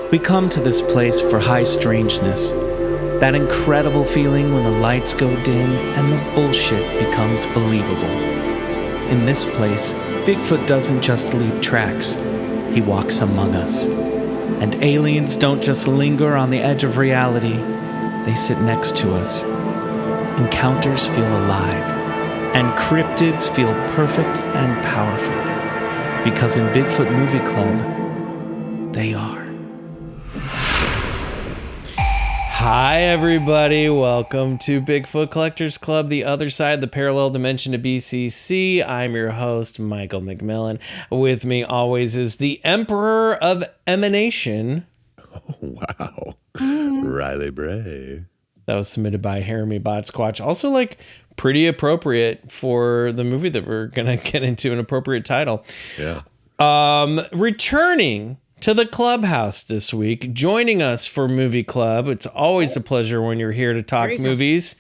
We come to this place for high strangeness, that incredible feeling when the lights go dim and the bullshit becomes believable. In this place, Bigfoot doesn't just leave tracks, he walks among us. And aliens don't just linger on the edge of reality, they sit next to us. Encounters feel alive, and cryptids feel perfect and powerful. Because in Bigfoot Movie Club, they are. Hi, everybody. Welcome to Bigfoot Collectors Club, the other side, the parallel dimension to BCC. I'm your host, Michael McMillian. With me always is the Emperor of Emanation. Oh, wow. Riley Bray. That was submitted by Haremy Botsquatch. Also, like, pretty appropriate for the movie that we're going to get into, an appropriate title. Yeah. Returning to the clubhouse this week, joining us for Movie Club. It's always a pleasure when you're here to talk movies.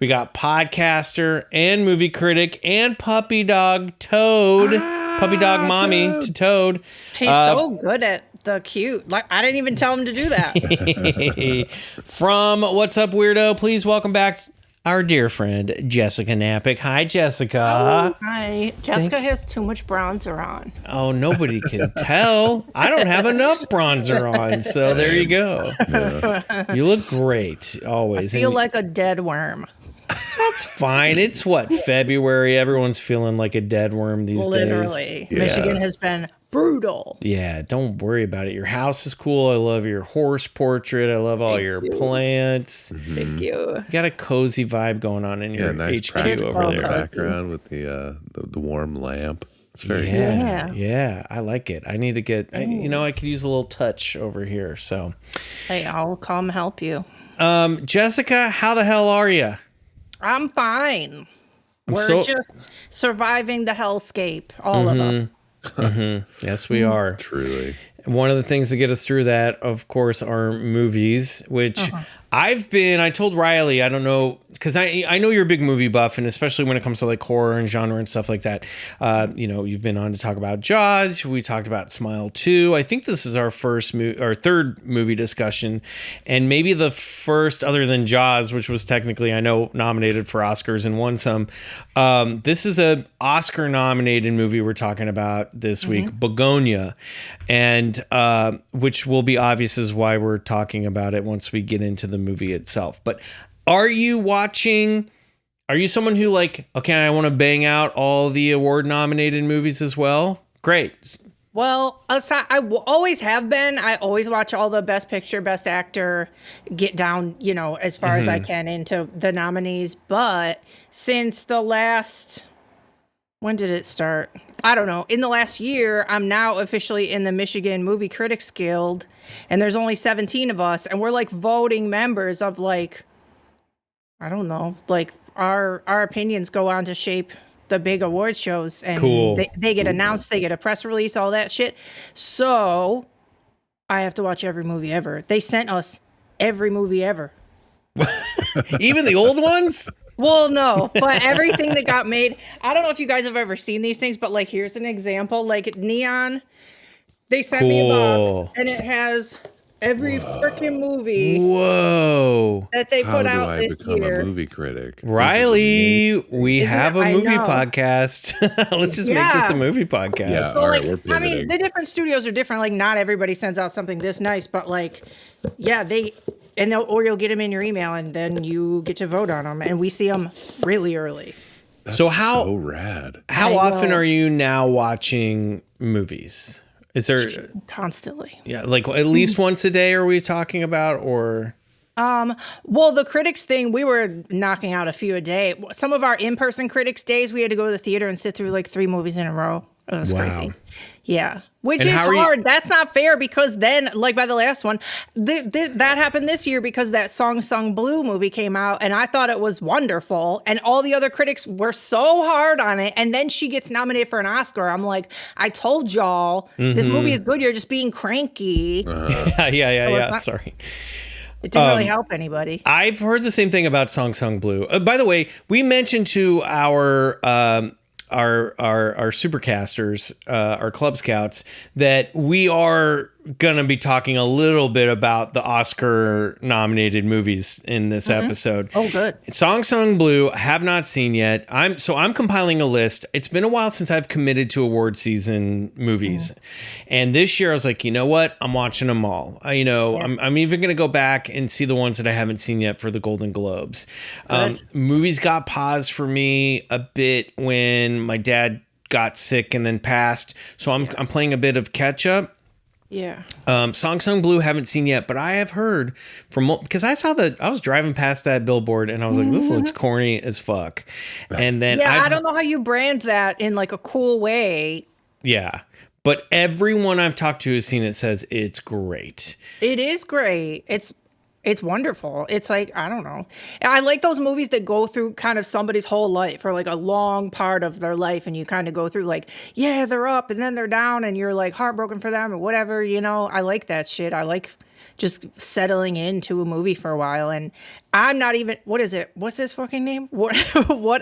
We got podcaster and movie critic and puppy dog Toad, puppy dog mommy to Toad. He's so good at the cute. Like, I didn't even tell him to do that. From What's Up Weirdo, please welcome back our dear friend Jessica Knapik. Hi, Jessica. Oh, hi. Jessica has too much bronzer on. Oh, nobody can tell. I don't have enough bronzer on, so there you go. Yeah. You look great, always. I feel like a dead worm. That's fine. It's what, February? Everyone's feeling like a dead worm these days. Literally. Yeah. Michigan has been brutal. Yeah, don't worry about it. Your house is cool. I love your horse portrait. I love all your plants. Mm-hmm. Thank you. You got a cozy vibe going on in your nice HQ over there. Background with the warm lamp. It's very yeah. I like it. I need to get. I could use a little touch over here. So, hey, I'll come help you. Jessica, how the hell are you? I'm fine. We're just surviving the hellscape, all of us. Mm-hmm. Yes, we are. Truly. One of the things that get us through that, of course, are movies, which I told Riley, I don't know, because I know you're a big movie buff, and especially when it comes to like horror and genre and stuff like that. You've been on to talk about Jaws. We talked about Smile 2. I think this is our third movie discussion, and maybe the first other than Jaws, which was technically, I know, nominated for Oscars and won some. This is a Oscar nominated movie we're talking about this week, Bugonia, and which will be obvious is why we're talking about it once we get into the movie itself. But are you someone who I want to bang out all the award nominated movies as well? Great. Well, I always have been. I always watch all the Best Picture, Best Actor, get down, as far as I can into the nominees. But since when did it start? I don't know. In the last year, I'm now officially in the Michigan Movie Critics Guild, and there's only 17 of us, and we're like voting members of I don't know, our opinions go on to shape the big award shows, and they get announced, they get a press release, all that shit. So I have to watch every movie ever. They sent us every movie ever. Even the old ones? Well, no, but everything that got made. I don't know if you guys have ever seen these things, but here's an example. Neon, they sent me a box, and it has every freaking movie that they put out this year. How do I become a movie critic? Riley, we have a movie podcast. Let's just make this a movie podcast. Yeah, so all right, we're pivoting. the different studios are different. Not everybody sends out something this nice, but or you'll get them in your email, and then you get to vote on them, and we see them really early. That's so rad. How often are you now watching movies? Is there constantly? Yeah, at least once a day are we talking about, or? Well, the critics thing, we were knocking out a few a day. Some of our in-person critics days, we had to go to the theater and sit through 3 movies in a row. It was crazy. Yeah. Which is hard. That's not fair, because then, by the last one, that happened this year because that Song Sung Blue movie came out, and I thought it was wonderful, and all the other critics were so hard on it, and then she gets nominated for an Oscar. I'm like, I told y'all, this movie is good. You're just being cranky. Yeah. Sorry. It didn't really help anybody. I've heard the same thing about Song Sung Blue. By the way, we mentioned to our supercasters, our club scouts, that we are going to be talking a little bit about the Oscar nominated movies in this episode. Oh, good. Song Sung Blue, have not seen yet. I'm compiling a list. It's been a while since I've committed to award season movies. And this year I was like, you know what? I'm watching them all. I'm even going to go back and see the ones that I haven't seen yet for the Golden Globes. Movies got paused for me a bit when my dad got sick and then passed. So I'm playing a bit of catch up. Yeah. Song Sung Blue haven't seen yet, but I have heard from, because I was driving past that billboard and I was like, this looks corny as fuck. And then I don't know how you brand that in like a cool way. Yeah. But everyone I've talked to has seen it says it's great. It is great. It's wonderful. It's like, I don't know. I like those movies that go through kind of somebody's whole life or like a long part of their life. And you kind of go through like, yeah, they're up and then they're down and you're like heartbroken for them or whatever, I like that shit. I like just settling into a movie for a while. And I'm not even, what is it? What's his fucking name? What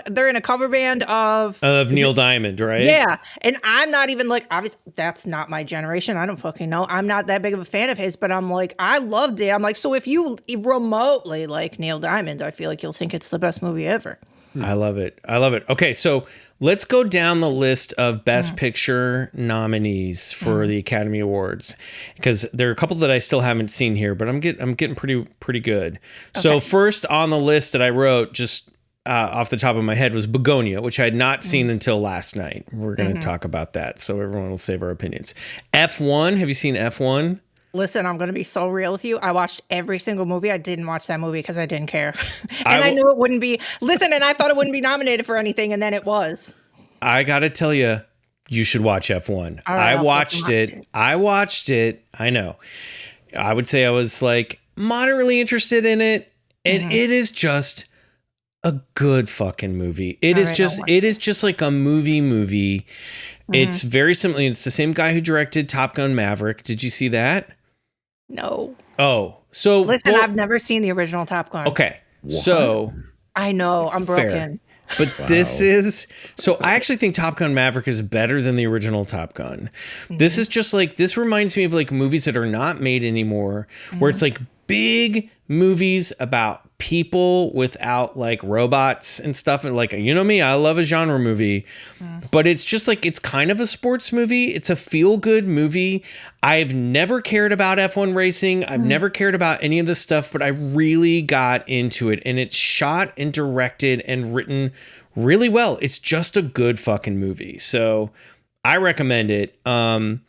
they're in a cover band of Neil Diamond, right? Yeah. And I'm not even like, obviously that's not my generation. I don't fucking know. I'm not that big of a fan of his, but I'm like, I loved it. I'm like, so if you remotely like Neil Diamond, I feel like you'll think it's the best movie ever. I love it. Okay, so let's go down the list of Best Picture nominees for the Academy Awards, because there are a couple that I still haven't seen here, but I'm getting pretty good. Okay. So first on the list that I wrote, just off the top of my head, was Bugonia, which I had not seen until last night. We're going to talk about that, so everyone will save our opinions. F1, have you seen F1? Listen, I'm going to be so real with you. I watched every single movie. I didn't watch that movie because I didn't care. And I knew it wouldn't be. Listen, and I thought it wouldn't be nominated for anything, and then it was. I got to tell you, you should watch F1. Right, I watched it. I know. I would say I was like moderately interested in it, and it is just a good fucking movie. It is just like a movie. It's very similar. It's the same guy who directed Top Gun Maverick. Did you see that? No. Oh, so listen, I've never seen the original Top Gun. Okay. What? So I know I'm broken. Fair. But this is, so I actually think Top Gun Maverick is better than the original Top Gun. This is just like, this reminds me of like movies that are not made anymore, where it's like big movies about people without like robots and stuff. And like, me, I love a genre movie, but it's just like, it's kind of a sports movie. It's a feel good movie. I've never cared about F1 racing. I've never cared about any of this stuff, but I really got into it, and it's shot and directed and written really well. It's just a good fucking movie. So I recommend it. I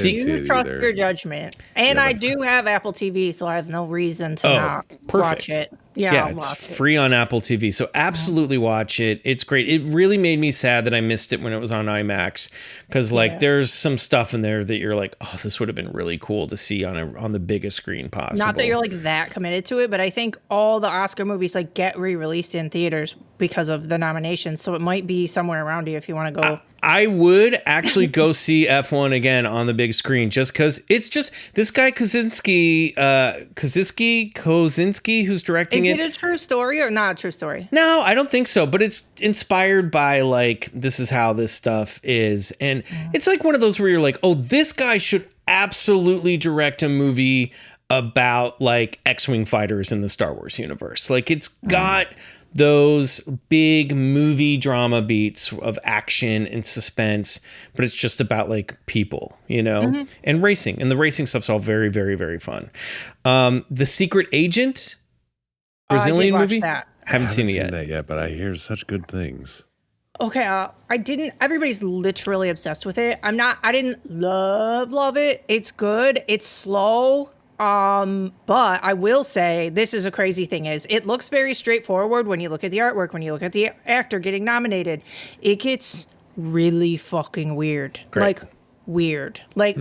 do trust your judgment. And I do have Apple TV, so I have no reason to not watch it. Yeah, it's free on Apple TV. So absolutely watch it. It's great. It really made me sad that I missed it when it was on IMAX, because there's some stuff in there that you're like, oh, this would have been really cool to see on the biggest screen possible. Not that you're like that committed to it, but I think all the Oscar movies like get re-released in theaters because of the nominations. So it might be somewhere around you if you want to go. I would actually go see F1 again on the big screen, just because it's just this guy Kosinski, who's directing it. Is it a true story or not a true story? No, I don't think so. But it's inspired by like, this is how this stuff is. And it's like one of those where you're like, oh, this guy should absolutely direct a movie about like X-Wing fighters in the Star Wars universe. Like, it's got those big movie drama beats of action and suspense, but it's just about like people, and racing, and the racing stuff's all very, very, very fun. The Secret Agent, Brazilian movie. That. Haven't seen it that yet, but I hear such good things. Okay, I didn't. Everybody's literally obsessed with it. I didn't love it. It's good. It's slow. But I will say, this is a crazy thing, is it looks very straightforward when you look at the artwork, when you look at the actor getting nominated. It gets really fucking weird. Great. Like, weird. Like,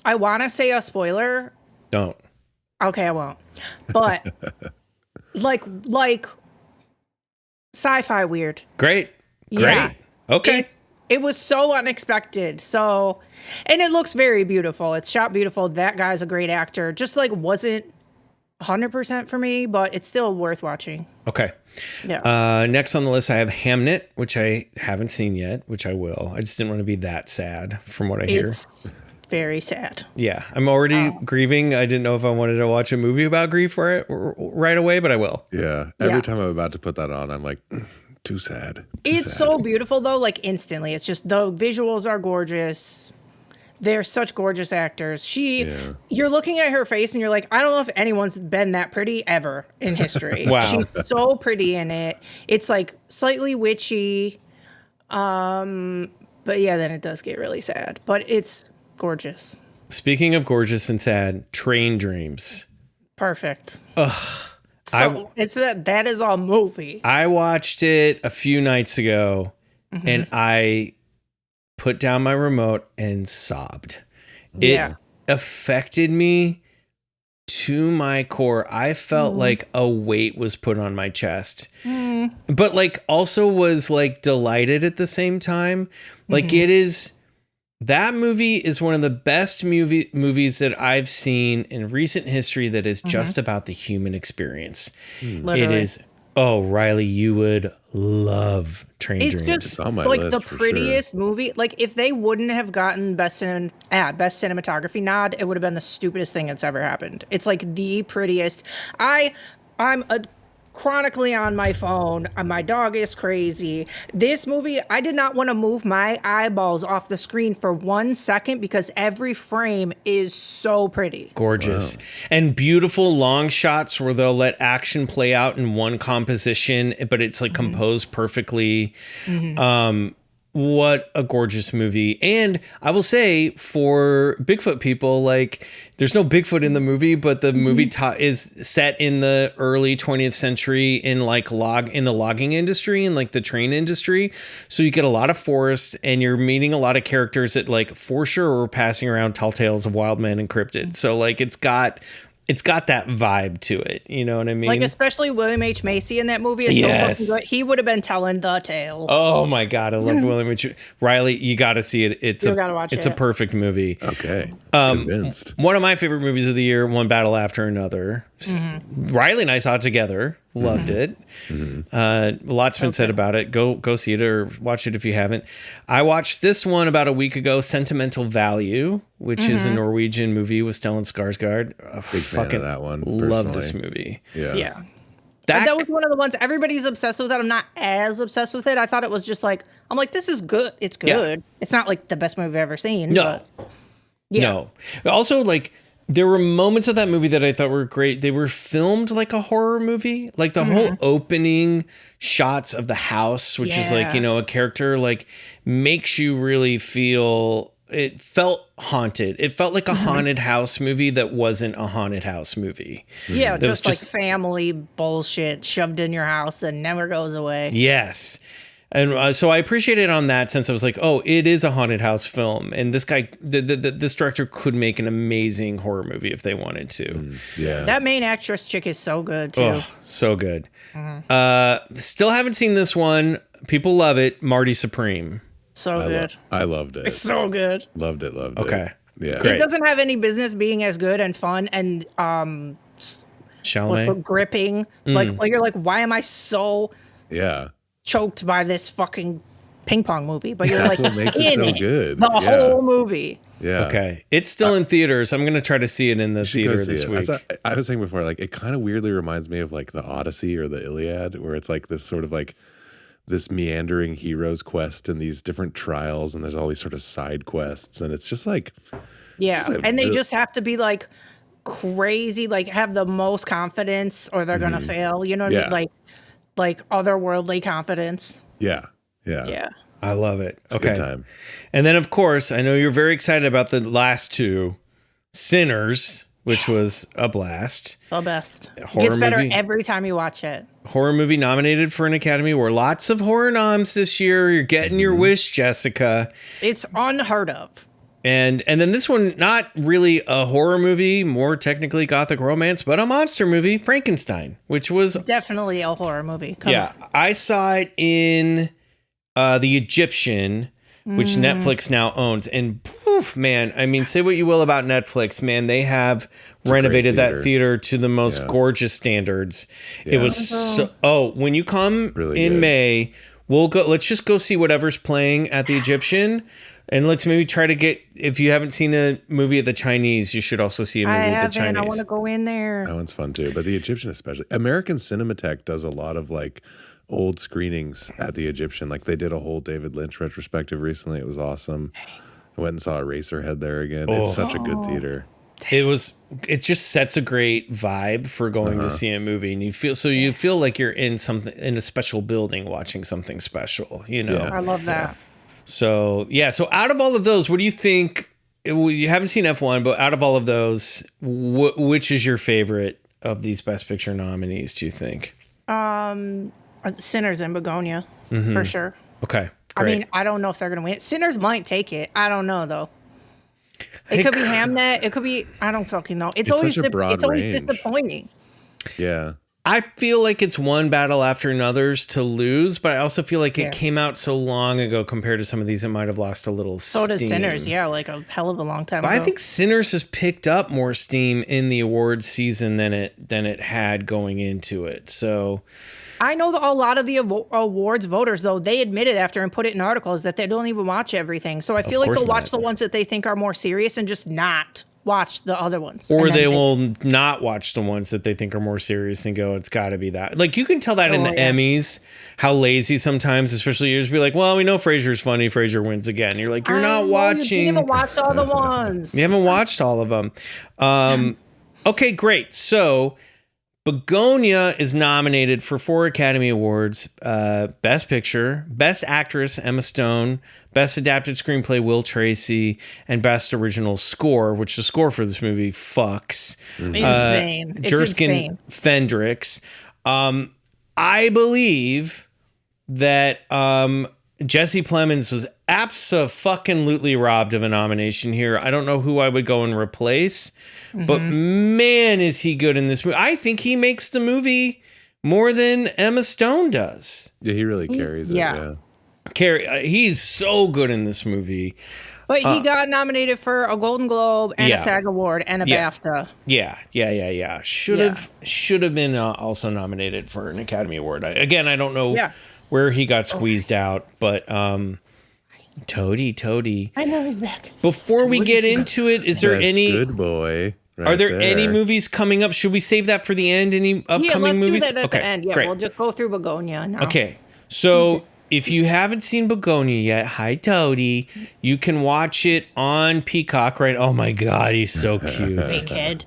I want to say a spoiler. Don't. Okay, I won't. But, like sci-fi weird. Great. Yeah. Okay. It was so unexpected. So, and it looks very beautiful. It's shot beautiful. That guy's a great actor. Just like wasn't 100% for me, but it's still worth watching. Okay. Yeah. Next on the list, I have Hamnet, which I haven't seen yet, which I will. I just didn't want to be that sad from what I hear. It's Very sad. Yeah, I'm already grieving. I didn't know if I wanted to watch a movie about grief right away, but I will. Yeah. Every time I'm about to put that on, I'm like, too sad. It's so beautiful, though, like instantly. It's just the visuals are gorgeous. They're such gorgeous actors. You're looking at her face and you're like, I don't know if anyone's been that pretty ever in history. Wow. She's so pretty in it. It's like slightly witchy. But yeah, then it does get really sad. But it's gorgeous. Speaking of gorgeous and sad, Train Dreams. Perfect. Ugh. So that is a movie. I watched it a few nights ago and I put down my remote and sobbed. It affected me to my core. I felt like a weight was put on my chest, but like also was like delighted at the same time. Like that movie is one of the best movies that I've seen in recent history that is just about the human experience. Literally. It is. Oh, Riley, you would love Train Dreams. It's just like the prettiest movie. Like if they wouldn't have gotten best cinematography nod, it would have been the stupidest thing that's ever happened. It's like the prettiest. I'm chronically on my phone. My dog is crazy. This movie, I did not want to move my eyeballs off the screen for 1 second because every frame is so pretty. Gorgeous. Wow. And beautiful long shots where they'll let action play out in one composition, but it's like composed perfectly. What a gorgeous movie. And I will say for Bigfoot people, like there's no Bigfoot in the movie, but the movie is set in the early 20th century in like in the logging industry and like the train industry. So you get a lot of forest and you're meeting a lot of characters that like for sure were passing around tall tales of wild men and cryptids. So like it's got that vibe to it. You know what I mean? Like, especially William H. Macy in that movie is so fucking good. He would have been telling the tales. Oh my God. I love William H. Riley, you got to see it. It's a perfect movie. Okay. Convinced. One of my favorite movies of the year, One Battle After Another. Riley and I saw it together. Loved it. A lot's been said about it. Go see it or watch it if you haven't. I watched this one about a week ago, Sentimental Value, which is a Norwegian movie with Stellan Skarsgård. Big fan of that one. Love this movie. Yeah. That was one of the ones everybody's obsessed with. I'm not as obsessed with it. I thought it was just like, I'm like, this is good. It's good. Yeah. It's not like the best movie I've ever seen. No. But No. Also, like, there were moments of that movie that I thought were great. They were filmed like a horror movie. Like the whole opening shots of the house, which is like, a character, like makes you really feel, it felt haunted. It felt like a haunted house movie that wasn't a haunted house movie. Yeah, just like family bullshit shoved in your house that never goes away. Yes. And so I appreciate it on that sense. I was like, oh, it is a haunted house film. And this guy, this director could make an amazing horror movie if they wanted to. Yeah. That main actress chick is so good, too. Oh, so good. Still haven't seen this one. People love it. Marty Supreme. So good. I loved it. It's so good. Loved it. Okay. Yeah. Great. It doesn't have any business being as good and fun and Chalamet. Gripping. Like you're like, why am I so choked by this fucking ping pong movie? But you're That's like, what makes it so good. The whole movie. Yeah. Okay. It's still in theaters. I'm going to try to see it in the theater this week. I was saying before, like, it kind of weirdly reminds me of like the Odyssey or the Iliad, where it's like this sort of like this meandering hero's quest and these different trials, and there's all these sort of side quests, and it's just like, and they just have to be like crazy, like have the most confidence, or they're gonna fail. You know what I mean? Like otherworldly confidence. Yeah. I love it. It's a good time. And then, of course, I know you're very excited about the last two, Sinners, which was a blast. The best. Horror Gets better movie. every time you watch it. Horror movie nominated for an Academy Award. Lots of horror noms this year. You're getting your wish, Jessica. It's unheard of. And then this one, not really a horror movie, more technically gothic romance, but a monster movie, Frankenstein, which was definitely a horror movie. Come on. I saw it in The Egyptian, which Netflix now owns. And poof, man, I mean, say what you will about Netflix, man, they have renovated that theater to the most gorgeous standards. It was so, when you come really in May, we'll go, let's just go see whatever's playing at The Egyptian. And let's maybe try to get, if you haven't seen a movie at the Chinese, you should also see a movie at the Chinese. I want to go in there. That one's fun too, but the Egyptian especially. American Cinematheque does a lot of like old screenings at the Egyptian. Like they did a whole David Lynch retrospective recently. It was awesome. I went and saw Eraserhead there again. It's such a good theater. It just sets a great vibe for going to see a movie, and you feel like you're in a special building watching something special, you know. I love that. Yeah. So out of all of those, what do you think? You haven't seen F1, but out of all of those, which is your favorite of these Best Picture nominees, do you think? Sinners and Bugonia, for sure. Okay, great. I mean, I don't know if they're going to win. Sinners might take it. I don't know, though. It could be Hamnet. It could be, I don't fucking know. It's always disappointing. Yeah. I feel like it's one battle after another's to lose, but I also feel like it came out so long ago compared to some of these, it might have lost a little steam. So did Sinners, like a hell of a long time ago. I think Sinners has picked up more steam in the awards season than it had going into it. So I know that a lot of the awards voters, though, they admitted after and put it in articles that they don't even watch everything. So I feel like they'll watch the ones that they think are more serious and just not watch the other ones. Or they will not watch the ones that they think are more serious and go, it's got to be that. Like, you can tell that in the Emmys, how lazy sometimes, especially you just be like, well, we know Frasier's funny. Frasier wins again. You're like, you're not watching. You haven't watched all the ones. You haven't watched all of them. Okay, great. So Bugonia is nominated for 4 Academy Awards: Best Picture, Best Actress Emma Stone, Best Adapted Screenplay Will Tracy, and Best Original Score, which the score for this movie fucks. Insane. It's Jerskin Fendricks. I believe that Jesse Plemons was abso-fucking-lutely robbed of a nomination here. I don't know who I would go and replace, but man, is he good in this movie. I think he makes the movie more than Emma Stone does. Yeah, he really carries it. Yeah. He's so good in this movie. But he got nominated for a Golden Globe and a SAG Award and a BAFTA. Yeah. Should have been also nominated for an Academy Award. I don't know where he got squeezed out, but Toady. I know he's back. Before we get into it, is there any good boy? Are there any movies coming up? Should we save that for the end? Any upcoming movies? Yeah, let's do that at the end. Yeah, great. We'll just go through Bugonia now. Okay, so if you haven't seen Bugonia yet, hi Toady, you can watch it on Peacock, right? Oh my God, he's so cute. Big head.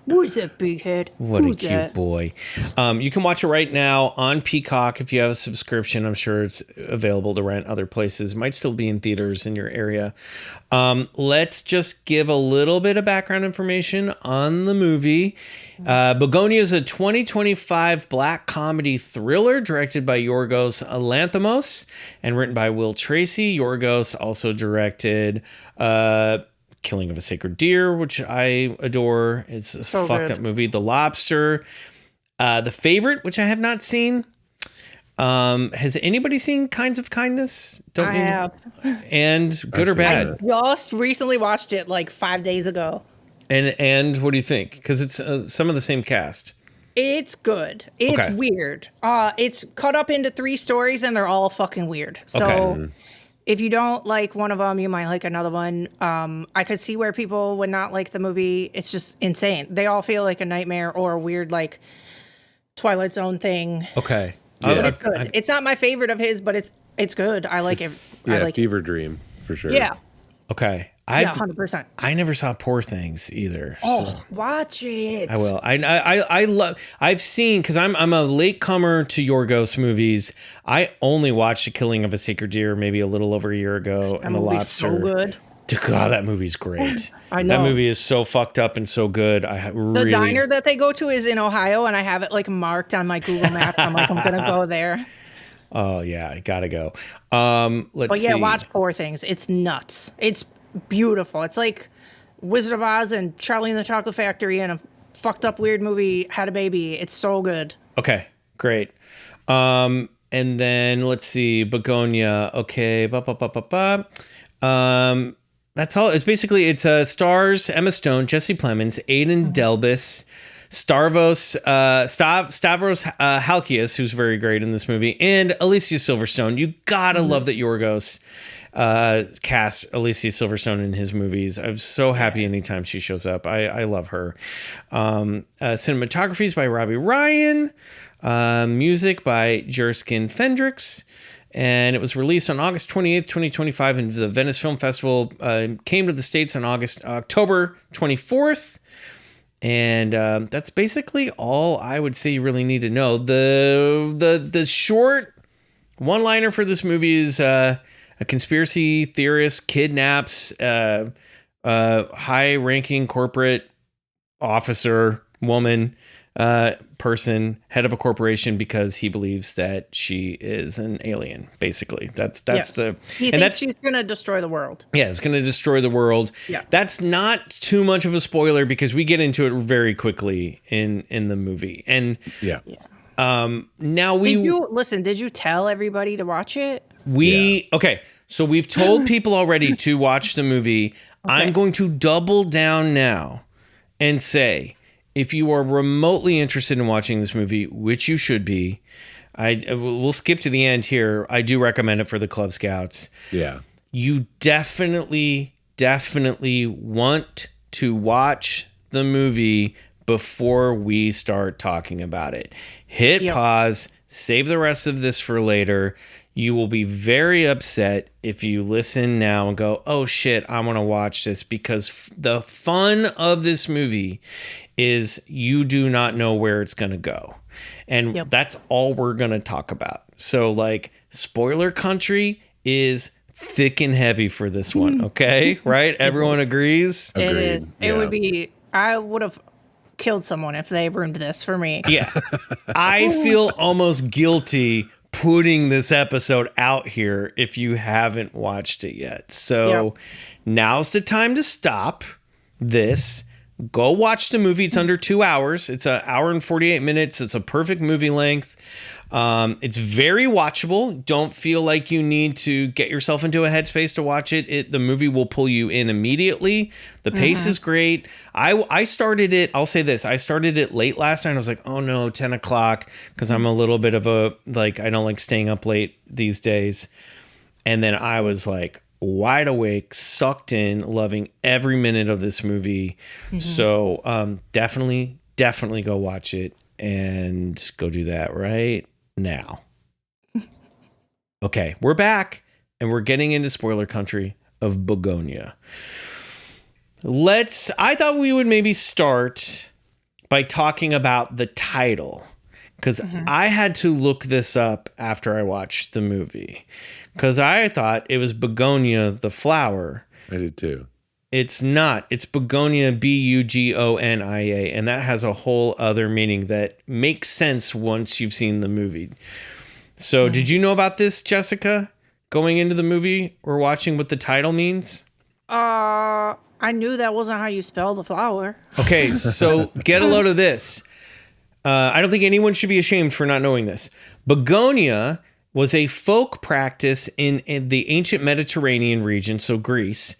Who's that big head? What a cute boy. You can watch it right now on Peacock if you have a subscription. I'm sure it's available to rent other places. It might still be in theaters in your area. Let's just give a little bit of background information on the movie. Bugonia is a 2025 black comedy thriller directed by Yorgos Lanthimos and written by Will Tracy. Yorgos also directed Killing of a Sacred Deer, which I adore. It's a fucked up movie. The Lobster. The Favorite, which I have not seen. Has anybody seen Kinds of Kindness? I have. And good or bad? I just recently watched it like 5 days ago. And what do you think? Because it's some of the same cast. It's good. It's weird. It's cut up into 3 stories and they're all fucking weird. So if you don't like one of them, you might like another one. I could see where people would not like the movie. It's just insane. They all feel like a nightmare or a weird like Twilight Zone thing. Okay. Yeah. It's good. It's not my favorite of his, but it's good. I like it. Yeah, I like Fever Dream for sure. Yeah. Okay. 100%. I never saw Poor Things either. Oh, watch it. I will. I love. I've seen, because I'm a latecomer to Yorgos movies. I only watched The Killing of a Sacred Deer maybe a little over a year ago, and The Lobster. So good. God, that movie's great. I know. That movie is so fucked up and so good. The diner that they go to is in Ohio, and I have it like marked on my Google Maps. I'm like, I'm gonna go there. Oh yeah, I gotta go. Let's see. Watch Poor Things. It's nuts. It's beautiful. It's like Wizard of Oz and Charlie and the Chocolate Factory and a fucked up weird movie had a baby. It's so good. Okay, great. And then let's see, Bugonia. Okay, that's all. It's stars Emma Stone, Jesse Plemons, Aidan Delbus, Stavros Halkias, who's very great in this movie, and Alicia Silverstone. You gotta love that Yorgos cast Alicia Silverstone in his movies. I'm so happy anytime she shows up. I love her. Cinematography is by Robbie Ryan. Music by Jerskin Fendricks. And it was released on August 28th, 2025 in the Venice Film Festival. Came to the States on October 24th. And that's basically all I would say you really need to know. The short one-liner for this movie is a conspiracy theorist kidnaps a high-ranking corporate officer, woman, person, head of a corporation, because he believes that she is an alien. Basically, that's yes. He thinks she's going to destroy the world. Yeah, it's going to destroy the world. Yeah, that's not too much of a spoiler because we get into it very quickly in the movie. And now did you tell everybody to watch it? Okay. So we've told people already to watch the movie. Okay. I'm going to double down now and say, if you are remotely interested in watching this movie, which you should be, we'll skip to the end here. I do recommend it for the Club Scouts. Yeah. You definitely want to watch the movie before we start talking about it. Hit pause, save the rest of this for later. You will be very upset if you listen now and go, oh shit, I want to watch this, because the fun of this movie is you do not know where it's going to go. And that's all we're going to talk about. So like, spoiler country is thick and heavy for this one. Okay. Right. Everyone agrees. It is. It would be, I would have killed someone if they ruined this for me. Yeah. I feel almost guilty putting this episode out here if you haven't watched it yet. So now's the time to stop this. Go watch the movie. It's under 2 hours. It's an hour and 48 minutes. It's a perfect movie length. It's very watchable. Don't feel like you need to get yourself into a headspace to watch it. The movie will pull you in immediately. The pace is great. I started it. I'll say this. I started it late last night. I was like, oh no, 10 o'clock. Cause I'm a little bit of I don't like staying up late these days. And then I was like wide awake, sucked in, loving every minute of this movie. So definitely go watch it and go do that right now. Okay, we're back and we're getting into spoiler country of Bugonia. I thought we would maybe start by talking about the title, because I had to look this up after I watched the movie, because I thought it was Bugonia the flower. I did too. It's not. It's Bugonia, Bugonia, and that has a whole other meaning that makes sense once you've seen the movie. So did you know about this, Jessica, going into the movie or watching what the title means? I knew that wasn't how you spell the flower. Okay, so get a load of this. I don't think anyone should be ashamed for not knowing this. Bugonia was a folk practice in the ancient Mediterranean region, so Greece.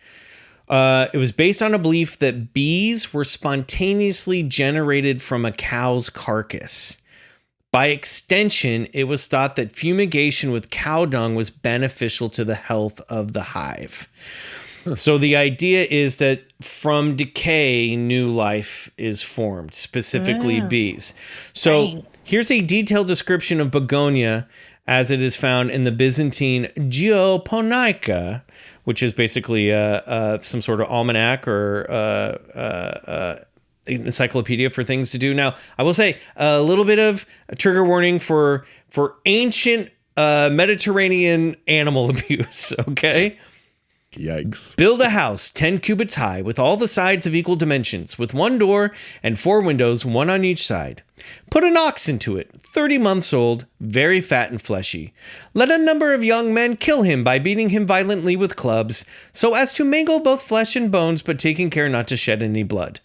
It was based on a belief that bees were spontaneously generated from a cow's carcass. By extension, it was thought that fumigation with cow dung was beneficial to the health of the hive. So the idea is that from decay, new life is formed, specifically bees. So here's a detailed description of Bugonia as it is found in the Byzantine Geoponica, which is basically some sort of almanac or encyclopedia for things to do. Now, I will say a little bit of a trigger warning for ancient Mediterranean animal abuse, okay? Yikes. Build a house 10 cubits high with all the sides of equal dimensions, with 1 door and 4 windows, 1 on each side. Put an ox into it, 30 months old, very fat and fleshy. Let a number of young men kill him by beating him violently with clubs, so as to mangle both flesh and bones, but taking care not to shed any blood.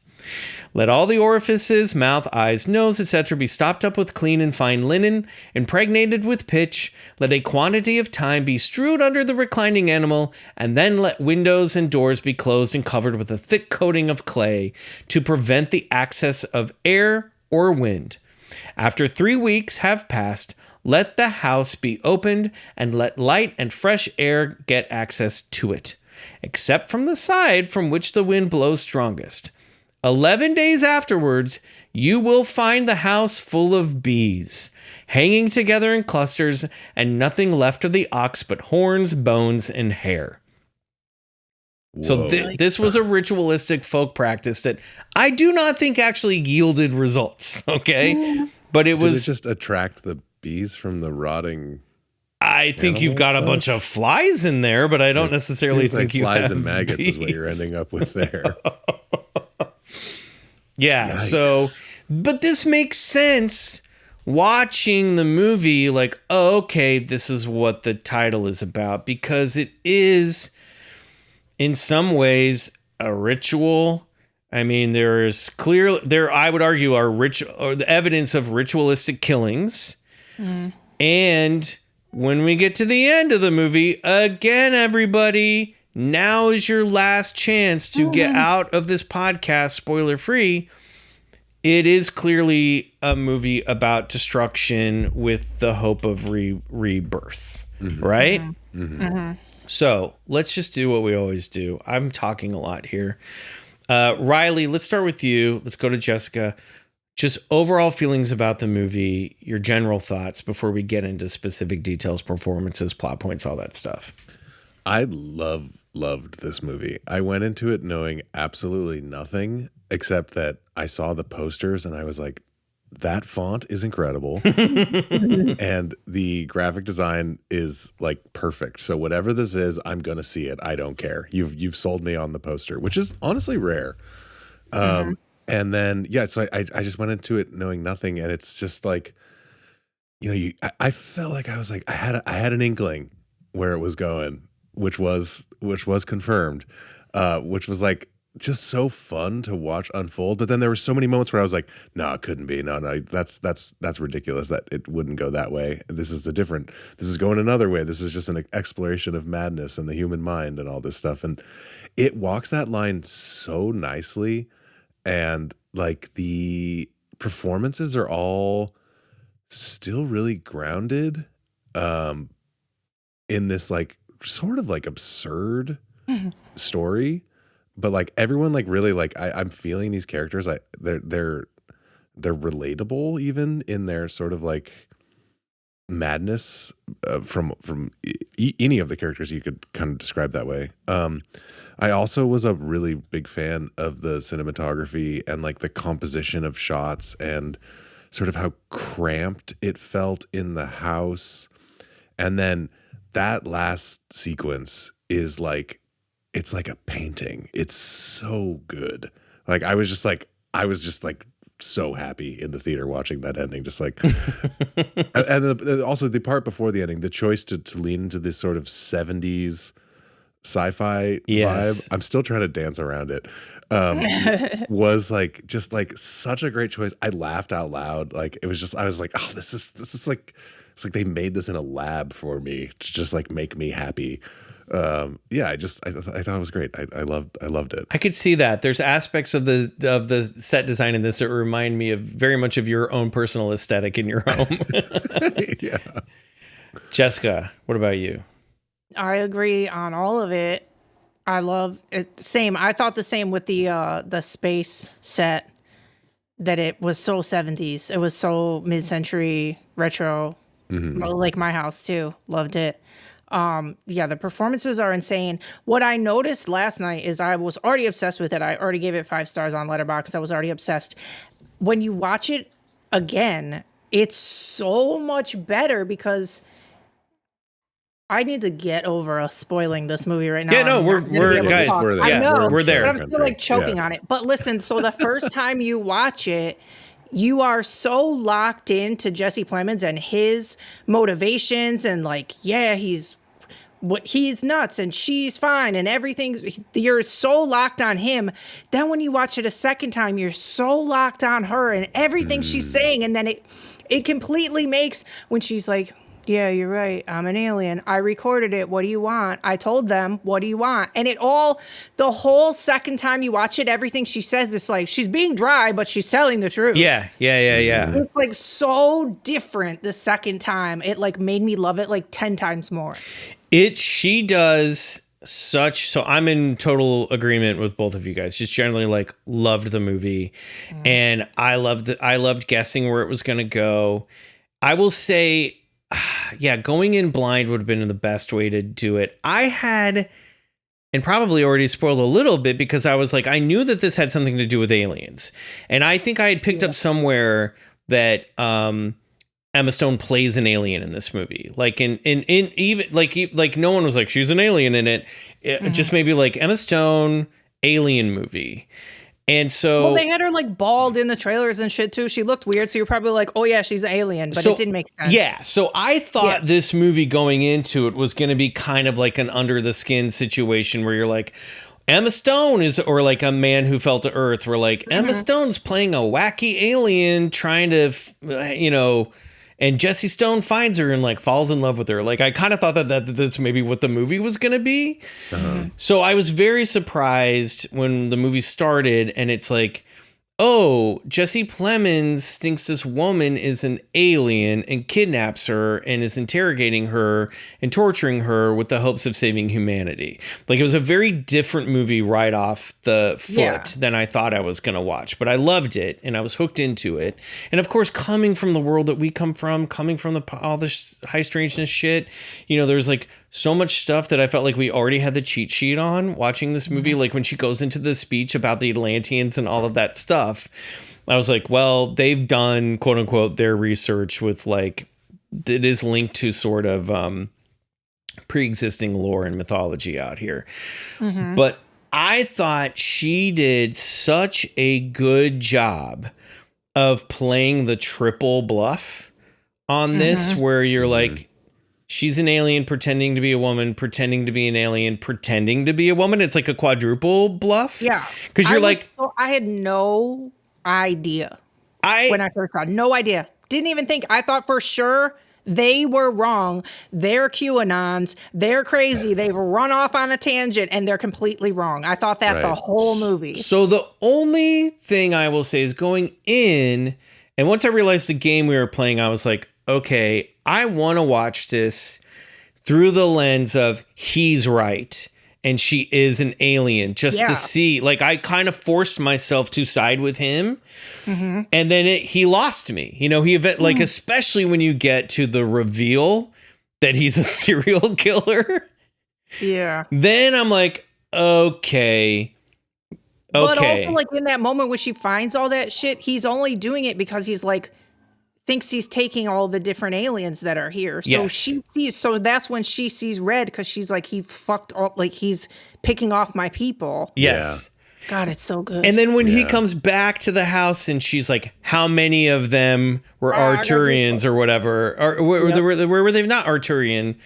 Let all the orifices, mouth, eyes, nose, etc. be stopped up with clean and fine linen, impregnated with pitch. Let a quantity of thyme be strewed under the reclining animal, and then let windows and doors be closed and covered with a thick coating of clay to prevent the access of air or wind. After 3 weeks have passed, Let the house be opened and let light and fresh air get access to it, except from the side from which the wind blows strongest. 11 days afterwards, you will find the house full of bees, hanging together in clusters, and nothing left of the ox but horns, bones, and hair. So this was a ritualistic folk practice that I do not think actually yielded results, okay? But it was... Did it just attract the bees from the rotting... I think you've got a bunch of flies in there, but I don't necessarily think you have flies and maggots bees. Is what you're ending up with there. Yeah, Yikes. so... But this makes sense watching the movie, like, oh, okay, this is what the title is about, because it is... in some ways, a ritual. I mean, there I would argue, are the evidence of ritualistic killings. And when we get to the end of the movie, again, everybody, now is your last chance to get out of this podcast spoiler free. It is clearly a movie about destruction with the hope of rebirth, right? So let's just do what we always do. I'm talking a lot here. Riley, let's start with you. Let's go to Jessica. Just overall feelings about the movie, your general thoughts before we get into specific details, performances, plot points, all that stuff. I loved this movie. I went into it knowing absolutely nothing except that I saw the posters and I was like, that font is incredible. And the graphic design is like perfect. So whatever this is, I'm going to see it. I don't care. You've sold me on the poster, which is honestly rare. And then, so I just went into it knowing nothing. And it's just like, I felt like I was like, I had an inkling where it was going, which was confirmed, which was like, just so fun to watch unfold. But then there were so many moments where I was like, no, it couldn't be. No, that's ridiculous that it wouldn't go that way. This is going another way. This is just an exploration of madness and the human mind and all this stuff. And it walks that line so nicely. And like the performances are all still really grounded in this like sort of like absurd story. But like everyone, like really, like I'm feeling these characters. They're relatable, even in their sort of like madness from any of the characters you could kind of describe that way. I also was a really big fan of the cinematography and like the composition of shots and sort of how cramped it felt in the house. And then that last sequence is like, it's like a painting. It's so good. Like I was just like so happy in the theater watching that ending. Just like, and also the part before the ending, the choice to lean into this sort of 70s sci-fi vibe. I'm still trying to dance around it. Was like just like such a great choice. I laughed out loud. Like it was just, I was like, oh, this is like, it's like they made this in a lab for me to just like make me happy. I thought it was great. I loved it. I could see that. There's aspects of the set design in this that remind me of very much of your own personal aesthetic in your home. Yeah. Jessica, what about you? I agree on all of it. I love it. Same. I thought the same with the space set, that it was so 70s. It was so mid-century retro. Like my house too. Loved it. The performances are insane. What I noticed last night is I was already obsessed with it. I already gave it 5 stars on Letterboxd. I was already obsessed. When you watch it again, it's so much better because I need to get over spoiling this movie right now. Yeah, no, we're guys. We're there. I know, we're there. but I'm still like choking on it. But listen, so the first time you watch it, you are so locked into Jesse Plemons and his motivations and like, he's nuts and she's fine and everything. You're so locked on him. Then when you watch it a second time, you're so locked on her and everything she's saying. And then it completely makes when she's like, Yeah, you're right. I'm an alien. I recorded it. What do you want? I told them, what do you want? And the whole second time you watch it, everything she says is like, she's being dry, but she's telling the truth. Yeah. It's like so different the second time. It like made me love it like 10 times more. She does so I'm in total agreement with both of you guys. Just generally like loved the movie. And I loved guessing where it was going to go. I will say, yeah, going in blind would have been the best way to do it. I had, and probably already spoiled a little bit because I was like, I knew that this had something to do with aliens. And I think I had picked up somewhere that Emma Stone plays an alien in this movie. Like in even like no one was like, she's an alien in it. Just maybe like Emma Stone alien movie. And so they had her like bald in the trailers and shit too. She looked weird. So you're probably like, oh yeah, she's an alien, but it didn't make sense. Yeah. So I thought this movie going into it was going to be kind of like an under the skin situation where you're like, Emma Stone or like A Man Who Fell to Earth, where like Emma Stone's playing a wacky alien trying to, and Jessie Stone finds her and like falls in love with her. Like I kind of thought that that's maybe what the movie was going to be. So I was very surprised when the movie started and it's like, oh, Jesse Plemons thinks this woman is an alien and kidnaps her and is interrogating her and torturing her with the hopes of saving humanity. Like it was a very different movie right off the foot than I thought I was going to watch, but I loved it and I was hooked into it. And of course, coming from the world that we come from, coming from all this high strangeness shit, there's like so much stuff that I felt like we already had the cheat sheet on watching this movie. Like when she goes into the speech about the Atlanteans and all of that stuff, I was like, well, they've done quote unquote their research with like, it is linked to sort of pre-existing lore and mythology out here. But I thought she did such a good job of playing the triple bluff on this, where you're like, she's an alien pretending to be a woman, pretending to be an alien, pretending to be a woman. It's like a quadruple bluff. Yeah. Because you're I had no idea. When I first saw it, no idea. Didn't even think. I thought for sure they were wrong. They're QAnons. They're crazy. They've run off on a tangent and they're completely wrong. I thought that the whole movie. So the only thing I will say is going in, and once I realized the game we were playing, I was like, okay, I want to watch this through the lens of he's right and she is an alien, just to see. Like I kind of forced myself to side with him, and then he lost me. Like especially when you get to the reveal that he's a serial killer. Yeah. Then I'm like, okay. But also like in that moment when she finds all that shit, he's only doing it because he's like, thinks he's taking all the different aliens that are here. So so that's when she sees red, because she's like, he fucked all, like he's picking off my people. Yes. Yeah. God, it's so good. And then when he comes back to the house and she's like, how many of them were Arturians or whatever? Or where were they not Arturian?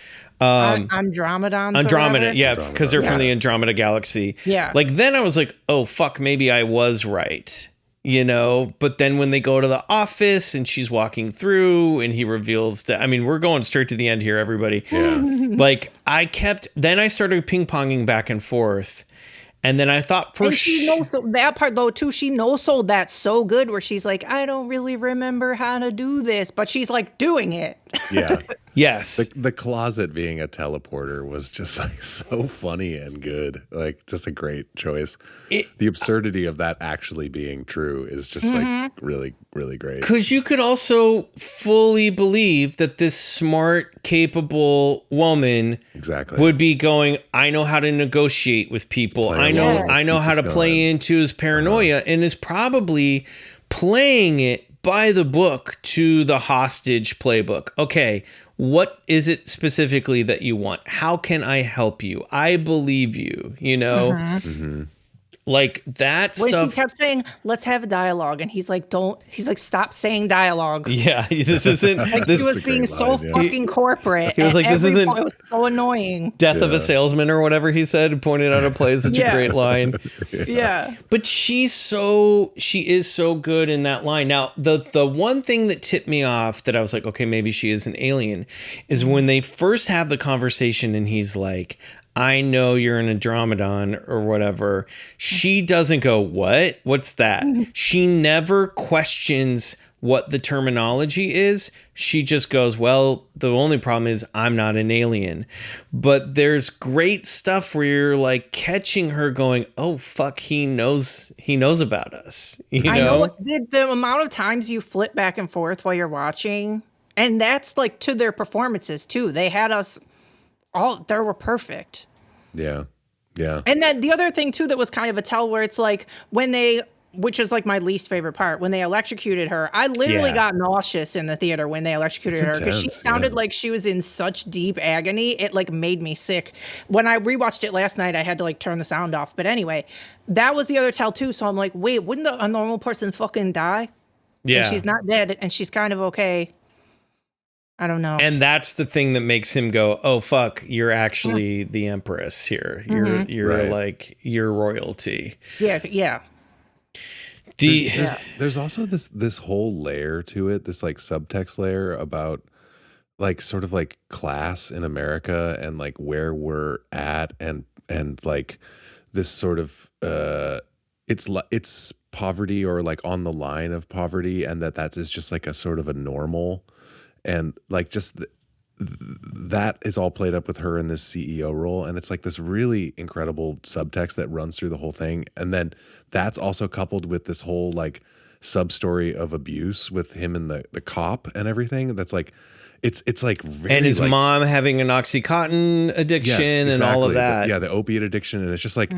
Andromedans. Andromeda, yeah, because they're from the Andromeda galaxy. Yeah. Like then I was like, oh fuck, maybe I was right. But then when they go to the office and she's walking through and he reveals that, I mean, we're going straight to the end here, everybody. Yeah. Like then I started ping ponging back and forth. And then I thought she knows that part though too. She knows that so good where she's like, I don't really remember how to do this, but she's like doing it. Yeah. Yes. The closet being a teleporter was just like so funny and good. Like just a great choice. The absurdity of that actually being true is just like really, really great. Because you could also fully believe that this smart, capable woman would be going, I know how to negotiate with people. I know how to play into his paranoia, and is probably playing it by the book to the hostage playbook. Okay, what is it specifically that you want? How can I help you? I believe you, Like that stuff. He kept saying, "Let's have a dialogue," and he's like, "Don't." He's like, "Stop saying dialogue." Yeah, this isn't. Like, this he was being so fucking corporate. He was like, "This isn't." It was so annoying. Death of a salesman or whatever he said. Pointed out a play is such a great line. Yeah, but she is so good in that line. Now, the one thing that tipped me off that I was like, okay, maybe she is an alien, is when they first have the conversation and he's like, I know you're an Andromedon or whatever. She doesn't go, what? What's that? She never questions what the terminology is. She just goes, well, the only problem is I'm not an alien. But there's great stuff where you're like catching her going, oh, fuck, he knows about us. I know the amount of times you flip back and forth while you're watching. And that's like to their performances too. They had us all, they were perfect. Yeah. Yeah. And then the other thing too that was kind of a tell where it's like when they, which is like my least favorite part, when they electrocuted her, I literally got nauseous in the theater when they electrocuted her because she sounded like she was in such deep agony. It like made me sick. When I rewatched it last night, I had to like turn the sound off. But anyway, that was the other tell too. So I'm like, wait, wouldn't a normal person fucking die? Yeah. And she's not dead and she's kind of okay. I don't know. And that's the thing that makes him go, oh, fuck, you're actually the Empress here. You're like, you're royalty. Yeah, yeah. There's also this whole layer to it, this like subtext layer about like sort of like class in America and like where we're at and like this sort of it's poverty or like on the line of poverty, and that is just like a sort of a normal. And like just that is all played up with her in this CEO role. And it's like this really incredible subtext that runs through the whole thing. And then that's also coupled with this whole like sub story of abuse with him and the cop and everything. That's like, it's like very, and his like, mom having an Oxycontin addiction and all of that. The opiate addiction. And it's just like,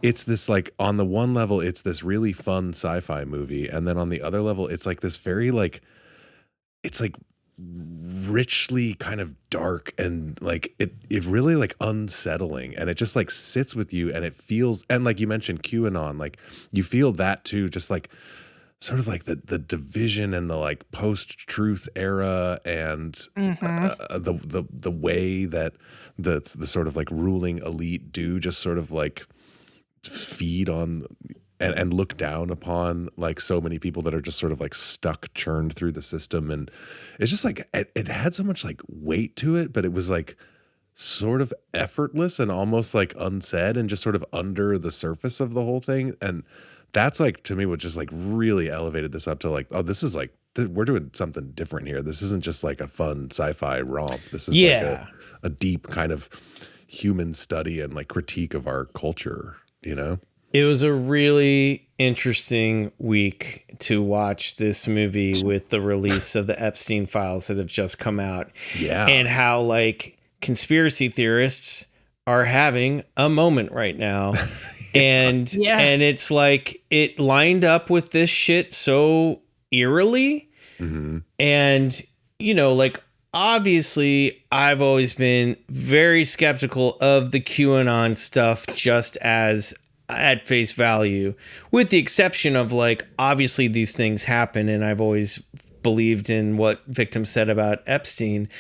it's this like on the one level, it's this really fun sci-fi movie. And then on the other level, it's like this very like, it's like richly kind of dark and like it really like unsettling, and it just like sits with you, and it feels, and like you mentioned QAnon, like you feel that too, just like sort of like the division and the like post-truth era and the way that the sort of like ruling elite do just sort of like feed on and look down upon like so many people that are just sort of like stuck, churned through the system. And it's just like, it had so much like weight to it, but it was like sort of effortless and almost like unsaid and just sort of under the surface of the whole thing. And that's like, to me, what just like really elevated this up to like, oh, this is like, we're doing something different here. This isn't just like a fun sci-fi romp. This is like a deep kind of human study and like critique of our culture, you know? It was a really interesting week to watch this movie with the release of the Epstein files that have just come out. Yeah. And how like conspiracy theorists are having a moment right now. And and it's like it lined up with this shit so eerily. And, you know, like obviously I've always been very skeptical of the QAnon stuff just as at face value, with the exception of like, obviously these things happen. And I've always believed in what victims said about Epstein.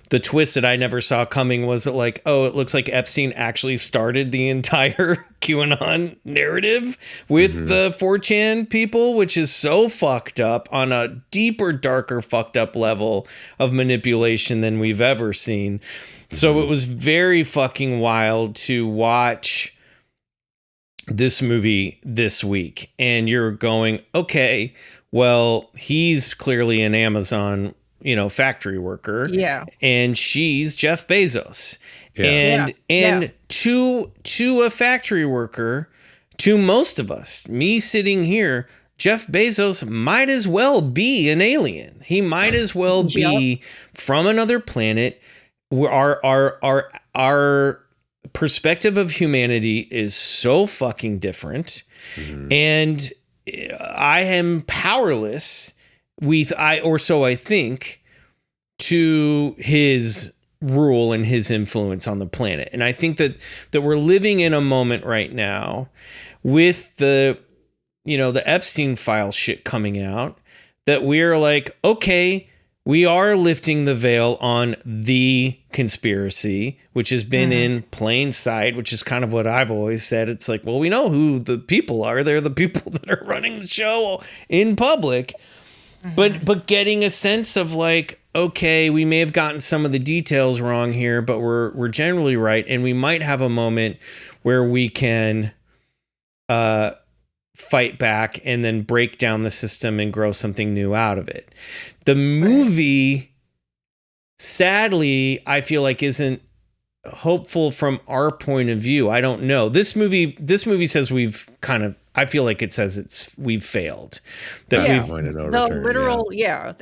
The twist that I never saw coming was like, oh, it looks like Epstein actually started the entire QAnon narrative with the 4chan people, which is so fucked up on a deeper, darker, fucked up level of manipulation than we've ever seen. So it was very fucking wild to watch this movie this week, and you're going, okay, well, he's clearly an Amazon, you know, factory worker. Yeah. And she's Jeff Bezos. Yeah. And to a factory worker, to most of us, me sitting here, Jeff Bezos might as well be an alien. He might as well be from another planet. Our perspective of humanity is so fucking different. And I am powerless I think, to his rule and his influence on the planet. And I think that we're living in a moment right now with the Epstein file shit coming out, that we're like, okay, we are lifting the veil on the conspiracy, which has been in plain sight, which is kind of what I've always said. It's like, well, we know who the people are. They're the people that are running the show in public. But getting a sense of like, okay, we may have gotten some of the details wrong here, but we're generally right. And we might have a moment where we can fight back and then break down the system and grow something new out of it. The movie, sadly, I feel like isn't hopeful from our point of view. I don't know. This movie says I feel like it says we've failed. That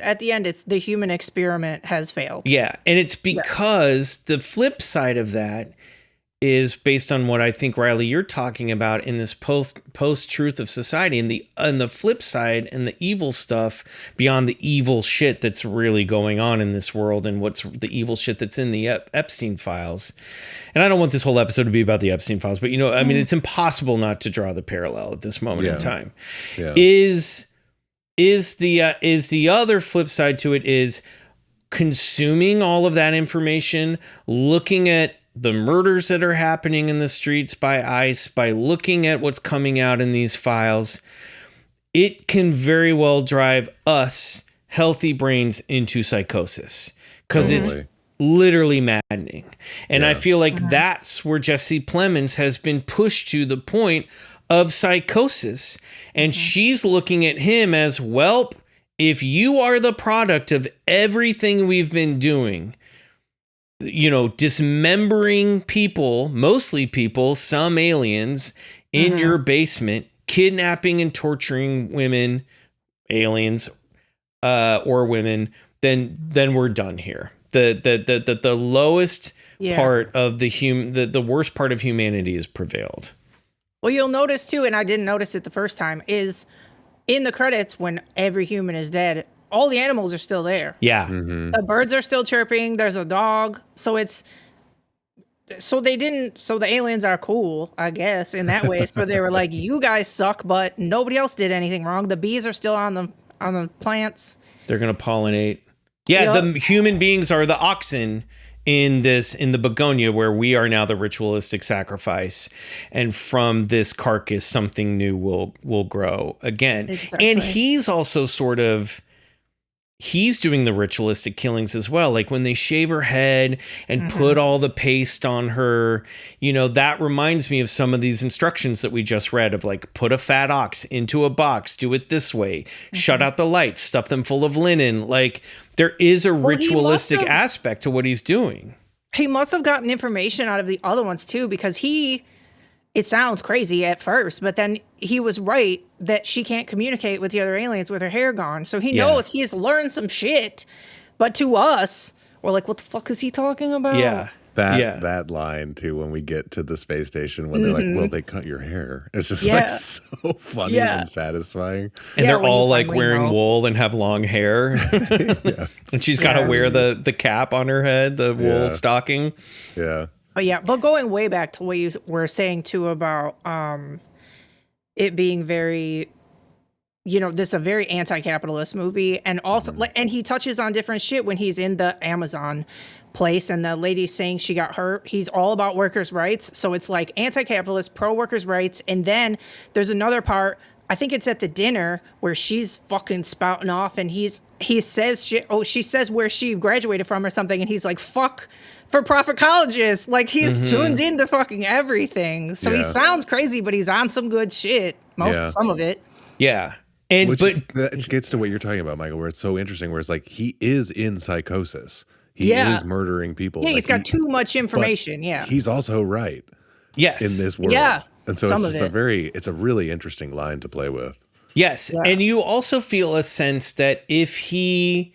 at the end, it's the human experiment has failed. Yeah. And it's because the flip side of that is based on what I think, Riley, you're talking about in this post-truth of society, and the flip side and the evil stuff beyond the evil shit that's really going on in this world and what's the evil shit that's in the Epstein files. And I don't want this whole episode to be about the Epstein files, but I mean, it's impossible not to draw the parallel at this moment in time. Yeah. Is the other flip side to it is consuming all of that information, looking at the murders that are happening in the streets by ICE, by looking at what's coming out in these files, it can very well drive us healthy brains into psychosis because it's literally maddening. And I feel like that's where Jesse Plemons has been pushed to the point of psychosis. And she's looking at him as, well, if you are the product of everything we've been doing, dismembering people, mostly people, some aliens in your basement, kidnapping and torturing women, aliens, or women, then we're done here. The lowest part of the worst part of humanity has prevailed. Well, you'll notice too, and I didn't notice it the first time, is in the credits when every human is dead, all the animals are still there. Yeah. The birds are still chirping. There's a dog. So the aliens are cool, I guess, in that way. So they were like, you guys suck, but nobody else did anything wrong. The bees are still on the plants. They're going to pollinate. Yeah. Yep. The human beings are the oxen in the Bugonia, where we are now the ritualistic sacrifice. And from this carcass, something new will grow again. Exactly. And he's also he's doing the ritualistic killings as well. Like when they shave her head and put all the paste on her, that reminds me of some of these instructions that we just read of like, put a fat ox into a box, do it this way, shut out the lights, stuff them full of linen. Like there is a ritualistic aspect to what he's doing. He must have gotten information out of the other ones too, because it sounds crazy at first, but then he was right that she can't communicate with the other aliens with her hair gone. So he knows he's learned some shit. But to us, we're like, what the fuck is he talking about? Yeah. That line too, when we get to the space station, when they're like, well, they cut your hair. It's just like so funny and satisfying. And they're all like wearing wool and have long hair. And she's got to wear the cap on her head, the wool stocking. Yeah. But going way back to what you were saying too about it being very, this is a very anti-capitalist movie, and also, and he touches on different shit when he's in the Amazon place, and the lady's saying she got hurt. He's all about workers' rights, so it's like anti-capitalist, pro-workers' rights, and then there's another part. I think it's at the dinner where she's fucking spouting off, and he says shit. Oh, she says where she graduated from or something, and he's like, "Fuck for-profit colleges." Like he's tuned into fucking everything. So he sounds crazy, but he's on some good shit. Some of it. Yeah. But that gets to what you're talking about, Michael, where it's so interesting, where it's like he is in psychosis. He is murdering people. Yeah, he's got too much information. Yeah. He's also right. Yes. In this world. Yeah. And so it's a really interesting line to play with. Yes. Yeah. And you also feel a sense that if he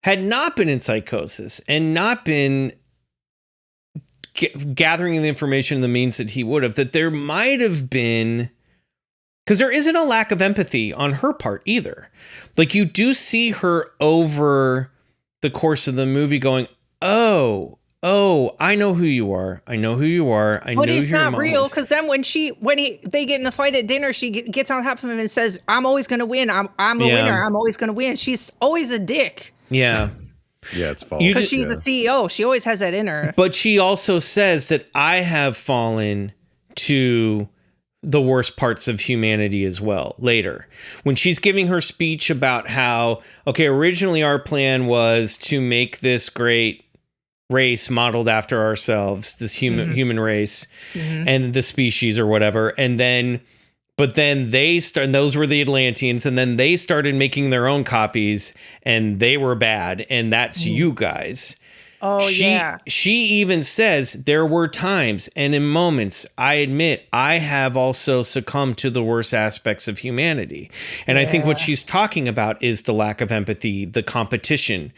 had not been in psychosis and not been gathering the information in the means that he would have, that there might have been, because there isn't a lack of empathy on her part either. Like you do see her over the course of the movie going, oh, oh, I know who you are. I know who you are. I know but it's your not mom real is." because then they get in a fight at dinner, she gets on top of him and says, "I'm always going to win. I'm a winner. I'm always going to win." She's always a dick. Yeah. Yeah, it's false. Because she's a CEO. She always has that in her. But she also says that I have fallen to the worst parts of humanity as well later. When she's giving her speech about how, okay, originally our plan was to make this great race modeled after ourselves, this human race and the species or whatever. But then and those were the Atlanteans, and then they started making their own copies and they were bad. And that's you guys. Oh, She even says there were times and in moments, I admit, I have also succumbed to the worst aspects of humanity. And I think what she's talking about is the lack of empathy, the competition,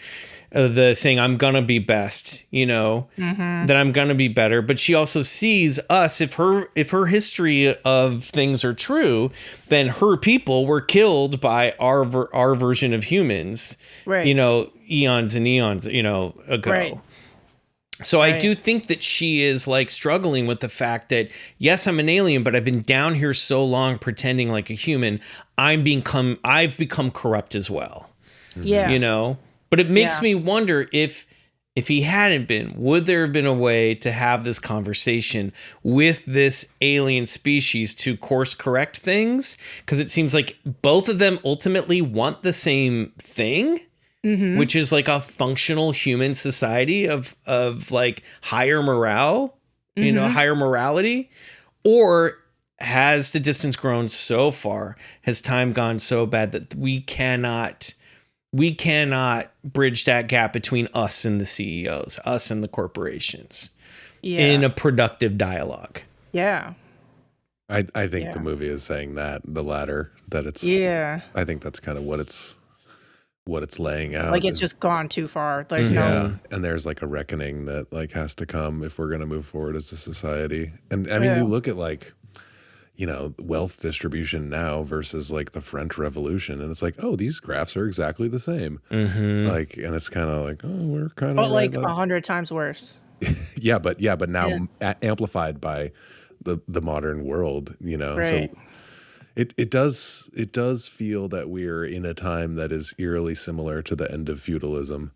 the saying, I'm going to be best, that I'm going to be better. But she also sees us, if her history of things are true, then her people were killed by our version of humans, right. Eons and eons, ago. Right. So I do think that she is like struggling with the fact that, yes, I'm an alien, but I've been down here so long pretending like a human. I've become corrupt as well. Yeah. But it makes me wonder if he hadn't been, would there have been a way to have this conversation with this alien species to course correct things? Because it seems like both of them ultimately want the same thing, which is like a functional human society of like higher morale, higher morality. Or has the distance grown so far? Has time gone so bad that we cannot bridge that gap between us and the CEOs, us and the corporations in a productive dialogue? Yeah. I think the movie is saying that, the latter, that it's, I think that's kind of what it's laying out. Like it's just gone too far. There's and there's like a reckoning that like has to come if we're going to move forward as a society. And I mean, you look at like, wealth distribution now versus like the French Revolution, and it's like, oh, these graphs are exactly the same. Like, and it's kind of like, oh, we're kind of, but like 100 times worse. but now amplified by the modern world, Right. So it does feel that we're in a time that is eerily similar to the end of feudalism,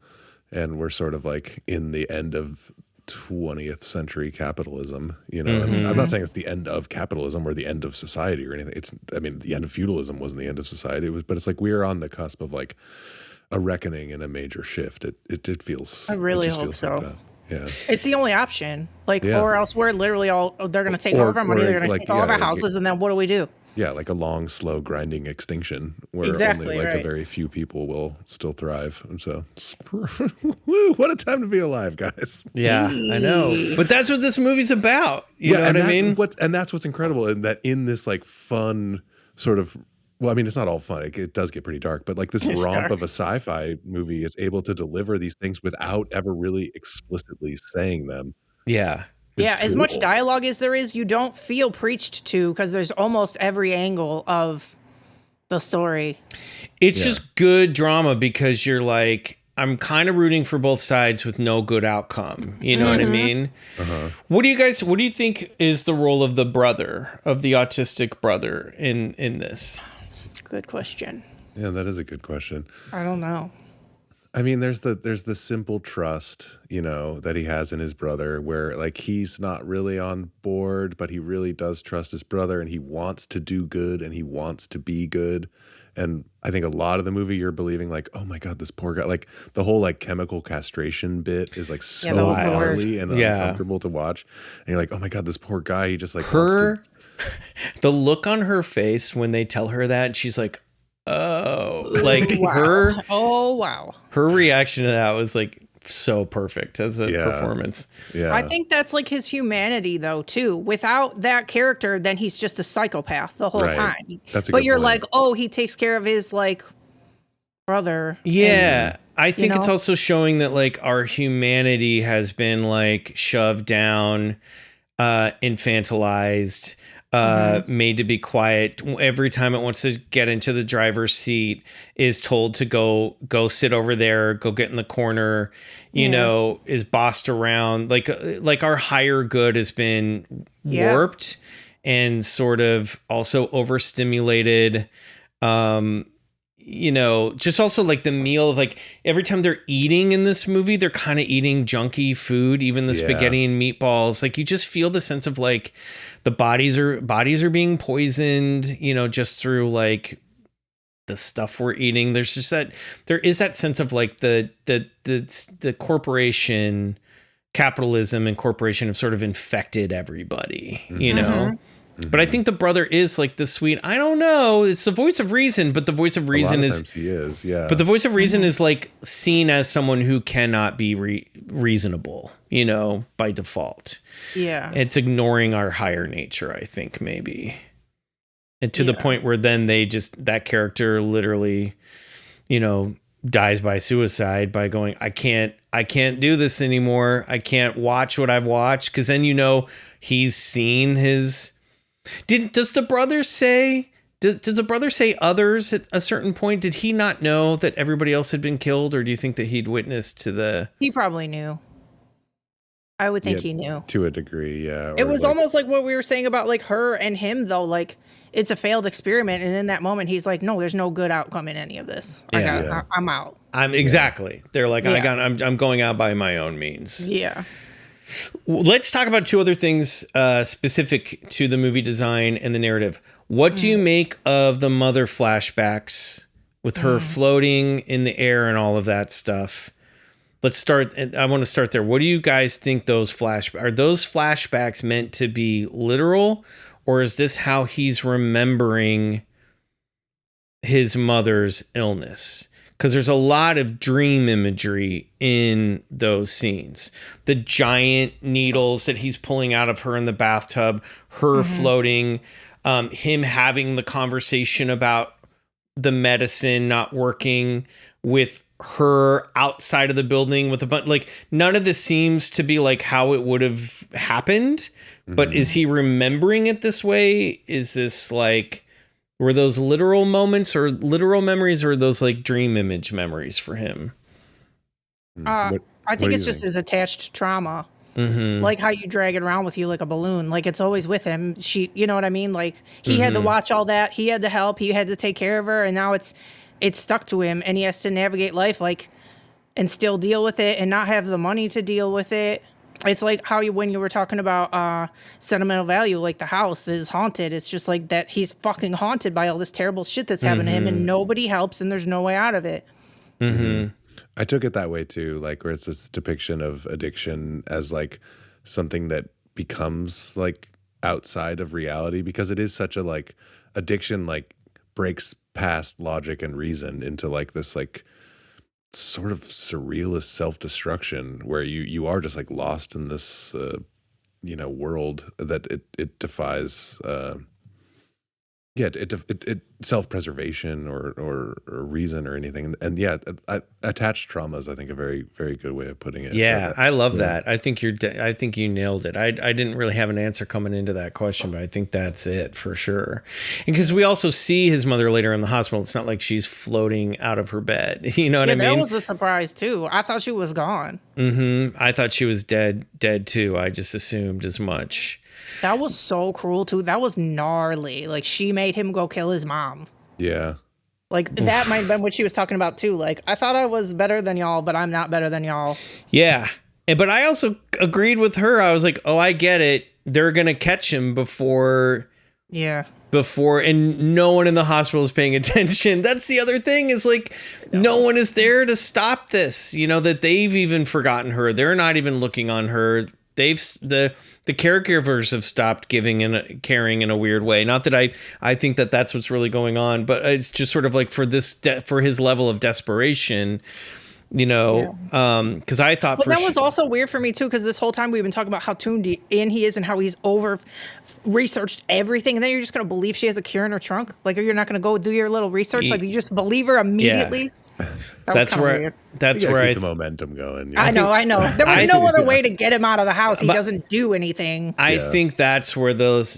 and we're sort of like in the end of 20th century capitalism, and I'm not saying it's the end of capitalism or the end of society or anything. The end of feudalism wasn't the end of society. But it's like we're on the cusp of like a reckoning and a major shift. It feels. I really hope so. Like that. Yeah, it's the only option. Or else we're literally they're going to take all of our money. They're going to take all of our houses, and then what do we do? Yeah, like a long, slow, grinding extinction where only like a very few people will still thrive. And so, what a time to be alive, guys. Yeah, I know. But that's what this movie's about. You know what I mean? And that's what's incredible, in that in this like fun sort of, well, I mean, it's not all fun. It does get pretty dark, but like this romp of a sci-fi movie is able to deliver these things without ever really explicitly saying them. Yeah. As much dialogue as there is, you don't feel preached to because there's almost every angle of the story. It's just good drama because you're like, I'm kind of rooting for both sides with no good outcome. You know what I mean? What do you think is the role of the autistic brother in this? Good question. Yeah, that is a good question. I don't know. I mean, there's the simple trust, that he has in his brother, where like he's not really on board, but he really does trust his brother, and he wants to do good and he wants to be good. And I think a lot of the movie you're believing like, oh my God, this poor guy, like the whole like chemical castration bit is like so gnarly and uncomfortable to watch. And you're like, oh my God, this poor guy, he just like wants to. The look on her face when they tell her that, she's like, oh, like her reaction to that was like so perfect as a performance. Yeah, I think that's like his humanity though too. Without that character, then he's just a psychopath the whole time. That's a but good you're point. like, oh, he takes care of his like brother. Yeah, I think it's also showing that like our humanity has been like shoved down, infantilized. made to be quiet. Every time it wants to get into the driver's seat, is told to go sit over there, go get in the corner, you know, is bossed around. Like our higher good has been warped and sort of also overstimulated. You know, just also like the meal of like every time they're eating in this movie, they're kind of eating junky food, even the spaghetti and meatballs. Like you just feel the sense of like the bodies are being poisoned, you know, just through like the stuff we're eating. There is that sense of like the corporation, capitalism and corporation have sort of infected everybody, you know? But I think the brother is like the sweet, I don't know, it's the voice of reason, but the voice of reason he is, yeah. But the voice of reason is like seen as someone who cannot be reasonable, you know, by default. Yeah. It's ignoring our higher nature, I think, maybe. And to the point where then that character literally, you know, dies by suicide by going, I can't do this anymore. I can't watch what I've watched. Cause then, you know, he's seen his... Does the brother say others at a certain point? Did he not know that everybody else had been killed, or do you think that he'd witnessed to the... He probably knew. I would think he knew. To a degree, yeah. It was like, almost like what we were saying about like her and him though, like it's a failed experiment, and in that moment he's like, no, there's no good outcome in any of this. I'm out. Exactly. They're like, I'm going out by my own means. Yeah. Let's talk about two other things specific to the movie design and the narrative. What do you make of the mother flashbacks with her floating in the air and all of that stuff? Let's start. I want to start there. What do you guys think are those flashbacks meant to be literal, or is this how he's remembering his mother's illness? Because there's a lot of dream imagery in those scenes. The giant needles that he's pulling out of her in the bathtub, her floating, him having the conversation about the medicine not working with her outside of the building with a bunch. Like, none of this seems to be like how it would have happened. But is he remembering it this way? Is this like... Were those literal moments or literal memories, or those like dream image memories for him? I think it's just his attached trauma. Like how you drag it around with you like a balloon. Like it's always with him. You know what I mean? Like he had to watch all that. He had to help. He had to take care of her. And now it's stuck to him, and he has to navigate life like and still deal with it and not have the money to deal with it. It's like how when you were talking about sentimental value, like the house is haunted. It's just like that he's fucking haunted by all this terrible shit that's happened to him, and nobody helps, and there's no way out of it. I took it that way too, like where it's this depiction of addiction as like something that becomes like outside of reality, because it is such a like addiction like breaks past logic and reason into like this like sort of surrealist self-destruction where you are just like lost in this you know, world that it defies it self-preservation or reason or anything. And attached trauma is, I think, a very, very good way of putting it. Yeah, I love that. I think I think you nailed it. I didn't really have an answer coming into that question, but I think that's it for sure. And because we also see his mother later in the hospital, it's not like she's floating out of her bed. You know what I mean? That was a surprise too. I thought she was gone. I thought she was dead too. I just assumed as much. That was so cruel too. That was gnarly. Like she made him go kill his mom. Yeah. Like that might have been what she was talking about too. Like I thought I was better than y'all, but I'm not better than y'all. Yeah. But I also agreed with her. I was like, oh, I get it. They're going to catch him before. Yeah. And no one in the hospital is paying attention. That's the other thing is like, no one is there to stop this, you know, that they've even forgotten her. They're not even looking on her. The caregivers have stopped giving and caring in a weird way. Not that I think that that's what's really going on, but it's just sort of like for his level of desperation, you know, because I thought that was also weird for me too, because this whole time we've been talking about how tuned in he is and how he's over researched everything, and then you're just going to believe she has a cure in her trunk. Like, you're not going to go do your little research. Like, you just believe her immediately. That's where weird. that's you gotta where keep the momentum going. I know. There was no other way to get him out of the house. He doesn't do anything. I think that's where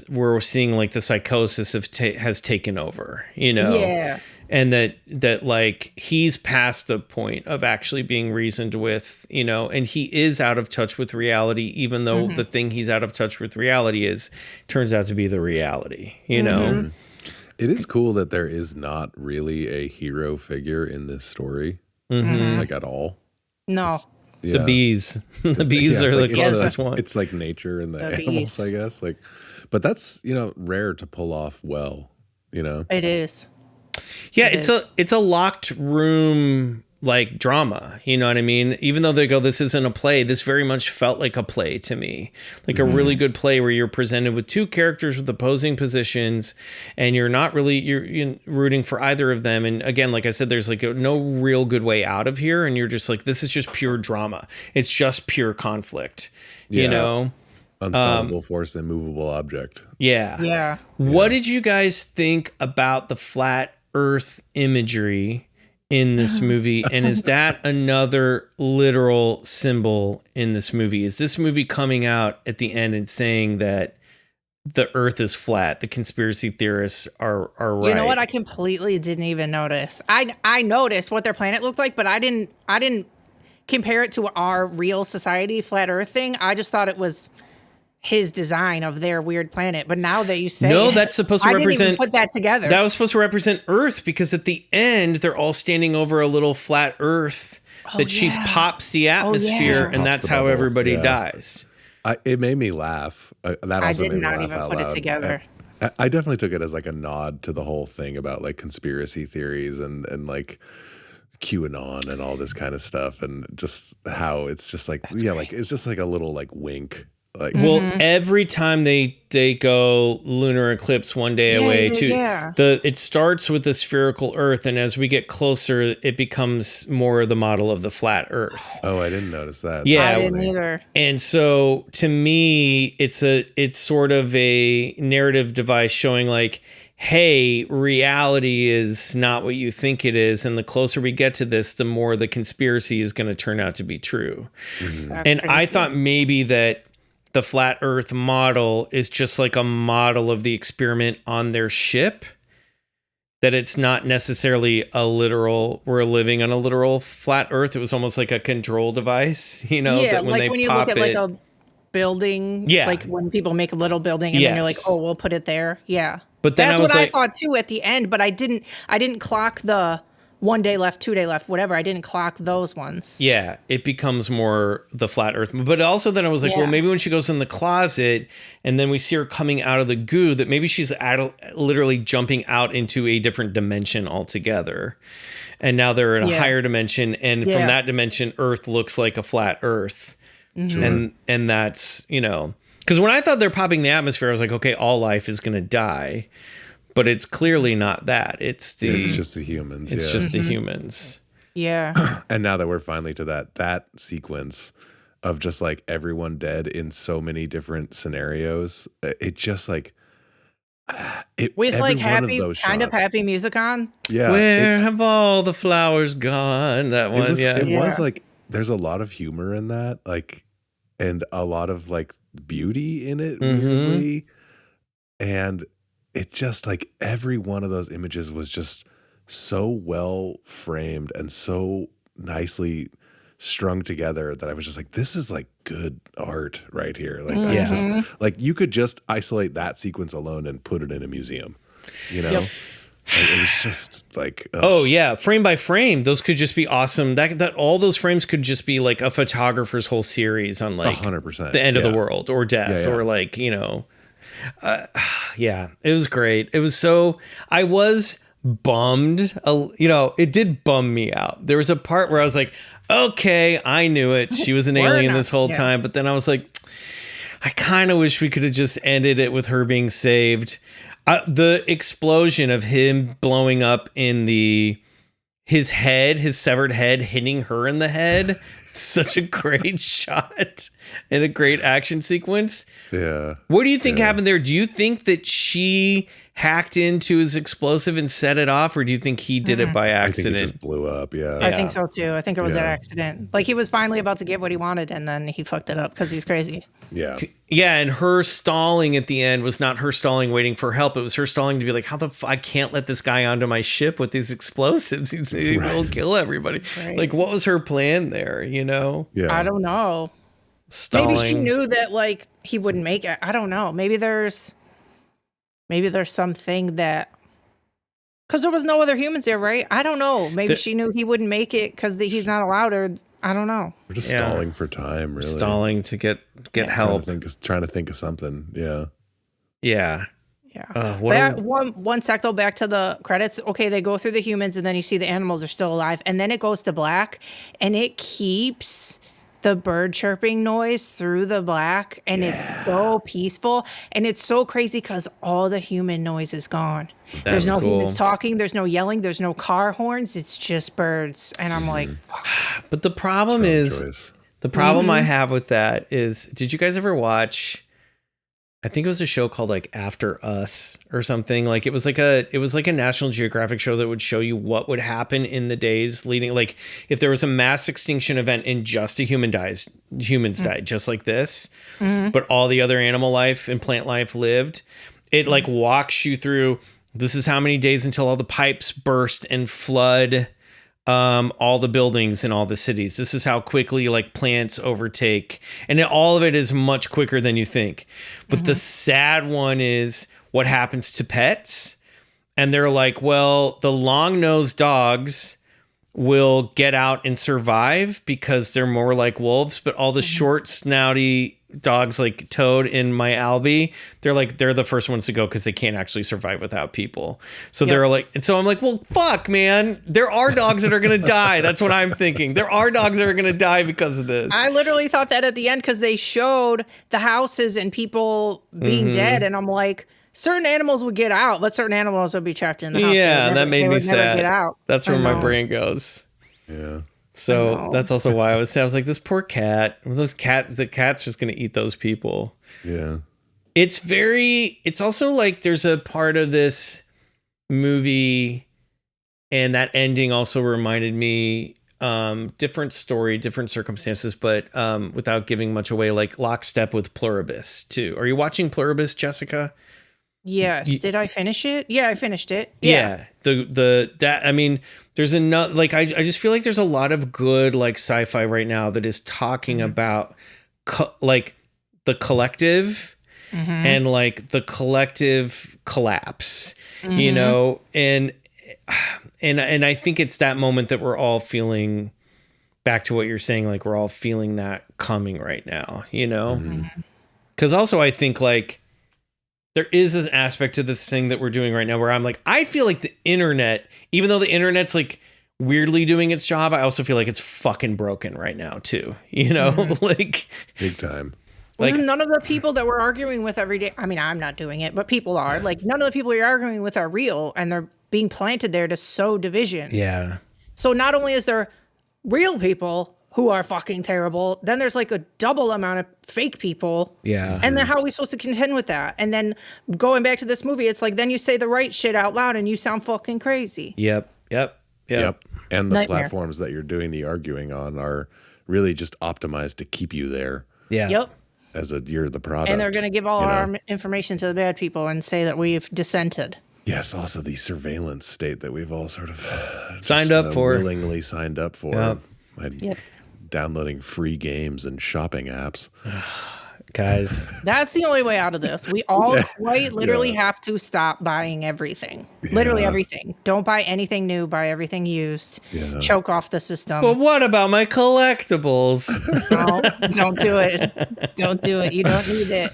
we're seeing like the psychosis has taken over, Yeah. and that like he's past the point of actually being reasoned with, and he is out of touch with reality, even though the thing he's out of touch with reality turns out to be the reality, It is cool that there is not really a hero figure in this story, like at all. No. The bees. The bees are the closest one. It's like nature and the animals, bees. I guess. But that's, rare to pull off well, It is. Yeah, it's a locked room like drama, you know what I mean? Even though they go, this isn't a play, this very much felt like a play to me. Like a really good play where you're presented with two characters with opposing positions and you're not really you're rooting for either of them. And again, like I said, there's like no real good way out of here. And you're just like, this is just pure drama. It's just pure conflict, Unstoppable force, immovable object. Yeah. What did you guys think about the flat earth imagery in this movie? And is that another literal symbol in this movie? Is this movie coming out at the end and saying that the earth is flat? The conspiracy theorists are right. You know what? I completely didn't even notice. I noticed what their planet looked like, but I didn't compare it to our real society flat earth thing. I just thought it was his design of their weird planet. But now that you say that's supposed to represent, didn't even put that together. That was supposed to represent Earth, because at the end they're all standing over a little flat Earth that she pops the atmosphere, and that's how everybody dies. It made me laugh. That also made me laugh out loud. I did not even put it together. I definitely took it as like a nod to the whole thing about like conspiracy theories and like QAnon and all this kind of stuff, and just how it's just like like it's just like a little like wink. Like, well, every time they go lunar eclipse one day away, it starts with the spherical Earth, and as we get closer, it becomes more the model of the flat Earth. Oh, I didn't notice that. Yeah, I didn't either. And so, to me, it's sort of a narrative device showing like, hey, reality is not what you think it is, and the closer we get to this, the more the conspiracy is going to turn out to be true. And I thought maybe that the flat earth model is just like a model of the experiment on their ship, that it's not necessarily we're living on a literal flat earth. It was almost like a control device, that when like when you look at like a building, like when people make a little building and then you're like, oh, we'll put it there. Yeah. But then that's what I thought too at the end, but I didn't clock the 1 day left, 2 day left, whatever. I didn't clock those ones. Yeah, it becomes more the flat earth. But also then I was like, well, maybe when she goes in the closet and then we see her coming out of the goo, that maybe she's literally jumping out into a different dimension altogether. And now they're in a higher dimension. And from that dimension, Earth looks like a flat Earth. Mm-hmm. And that's, because when I thought they're popping the atmosphere, I was like, okay, all life is going to die. But it's clearly not that. It's just the humans. It's just the humans. Yeah. And now that we're finally to that sequence of just like everyone dead in so many different scenarios, it just like with like happy music on. Yeah. Where have all the flowers gone? That one. It was like there's a lot of humor in that, like, and a lot of like beauty in it, weirdly, and it just like every one of those images was just so well framed and so nicely strung together that I was just like, this is like good art right here. Like, just like you could just isolate that sequence alone and put it in a museum, Like, it was just like, oh yeah, frame by frame, those could just be awesome. That all those frames could just be like a photographer's whole series on like 100% the end of the world or death or like it was great. It was so, I was bummed, it did bum me out. There was a part where I was like, okay, I knew it, she was an alien this whole time, but then I was like, I kind of wish we could have just ended it with her being saved. The explosion of him blowing up in his severed head, hitting her in the head such a great shot and a great action sequence. Yeah. What do you think happened there? Do you think that she hacked into his explosive and set it off, or do you think he did it by accident? I think it just blew up. Yeah. I think so too. I think it was an accident. Like he was finally about to get what he wanted, and then he fucked it up because he's crazy. Yeah. Yeah, and her stalling at the end was not her stalling waiting for help. It was her stalling to be like, how the I can't let this guy onto my ship with these explosives. He will kill everybody. Right. Like, what was her plan there, you know? Yeah. I don't know. Stalling. Maybe she knew that, like, he wouldn't make it. I don't know. Maybe there's something that... Because there was no other humans there, right? I don't know. Maybe she knew he wouldn't make it because he's not allowed, or I don't know. We're just stalling for time, really. Stalling to get help. Trying to think of something. Yeah. Yeah. Yeah. One sec though, back to the credits. Okay, they go through the humans and then you see the animals are still alive. And then it goes to black and it keeps the bird chirping noise through the black. And it's so peaceful. And it's so crazy because all the human noise is gone. There's no humans talking. There's no yelling. There's no car horns. It's just birds. And I'm like, fuck. But the problem I have with that is, did you guys ever watch... I think it was a show called like After Us or something. Like it was like a National Geographic show that would show you what would happen in the days leading. Like if there was a mass extinction event and just a humans died just like this, but all the other animal life and plant life lived. It like walks you through. This is how many days until all the pipes burst and flood all the buildings in all the cities. This is how quickly like plants overtake, and all of it is much quicker than you think. But the sad one is what happens to pets. And they're like, well, the long-nosed dogs will get out and survive because they're more like wolves, but all the short snouty dogs like Toad and my Albie, they're the first ones to go because they can't actually survive without people. So they're like, and so I'm like, well, fuck, man, there are dogs that are gonna die. That's what I'm thinking. There are dogs that are gonna die because of this. I literally thought that at the end because they showed the houses and people being dead, and I'm like, certain animals would get out, but certain animals would be trapped in the house. Yeah, that made me sad. Get out. That's where my brain goes. Yeah. So that's also why I was like, this poor cat. The cat's just going to eat those people. Yeah. It's also like there's a part of this movie, and that ending also reminded me, different story, different circumstances, but without giving much away, like lockstep with Pluribus too. Are you watching Pluribus, Jessica? Yes. Did I finish it? Yeah, I finished it. Yeah. I mean, there's another, like, I just feel like there's a lot of good, like, sci-fi right now that is talking about, like, the collective and, like, the collective collapse, you know? And I think it's that moment that we're all feeling, back to what you're saying, like, we're all feeling that coming right now, you know? Because also I think, like, there is this aspect to this thing that we're doing right now where I'm like, I feel like the internet, even though the internet's like weirdly doing its job, I also feel like it's fucking broken right now too. You know, like big time. Like none of the people that we're arguing with every day. I mean, I'm not doing it, but people are. Like none of the people you're arguing with are real, and they're being planted there to sow division. Yeah. So not only is there real people who are fucking terrible, then there's like a double amount of fake people. Yeah. And then how are we supposed to contend with that? And then going back to this movie, it's like, then you say the right shit out loud and you sound fucking crazy. Yep. And the platforms that you're doing the arguing on are really just optimized to keep you there. Yeah. Yep. You're the product. And they're going to give all our information to the bad people and say that we've dissented. Yes, also the surveillance state that we've all sort of signed up for. Willingly signed up for. Yep. Downloading free games and shopping apps. Guys. That's the only way out of this. We all quite literally have to stop buying everything. Literally everything. Don't buy anything new. Buy everything used. Yeah. Choke off the system. But what about my collectibles? No, don't do it. Don't do it. You don't need it.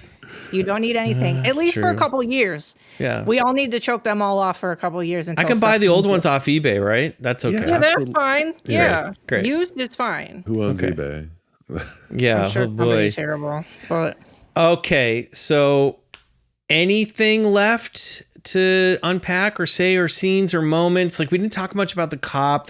You don't need anything. At least for a couple years. Yeah. We all need to choke them all off for a couple of years. Until I can buy the old ones off eBay, right? That's okay. Yeah, that's fine. Yeah. Great. Used is fine. Who owns eBay? Yeah. I'm sure somebody's terrible. But okay. So anything left to unpack or say, or scenes or moments? Like, we didn't talk much about the cop.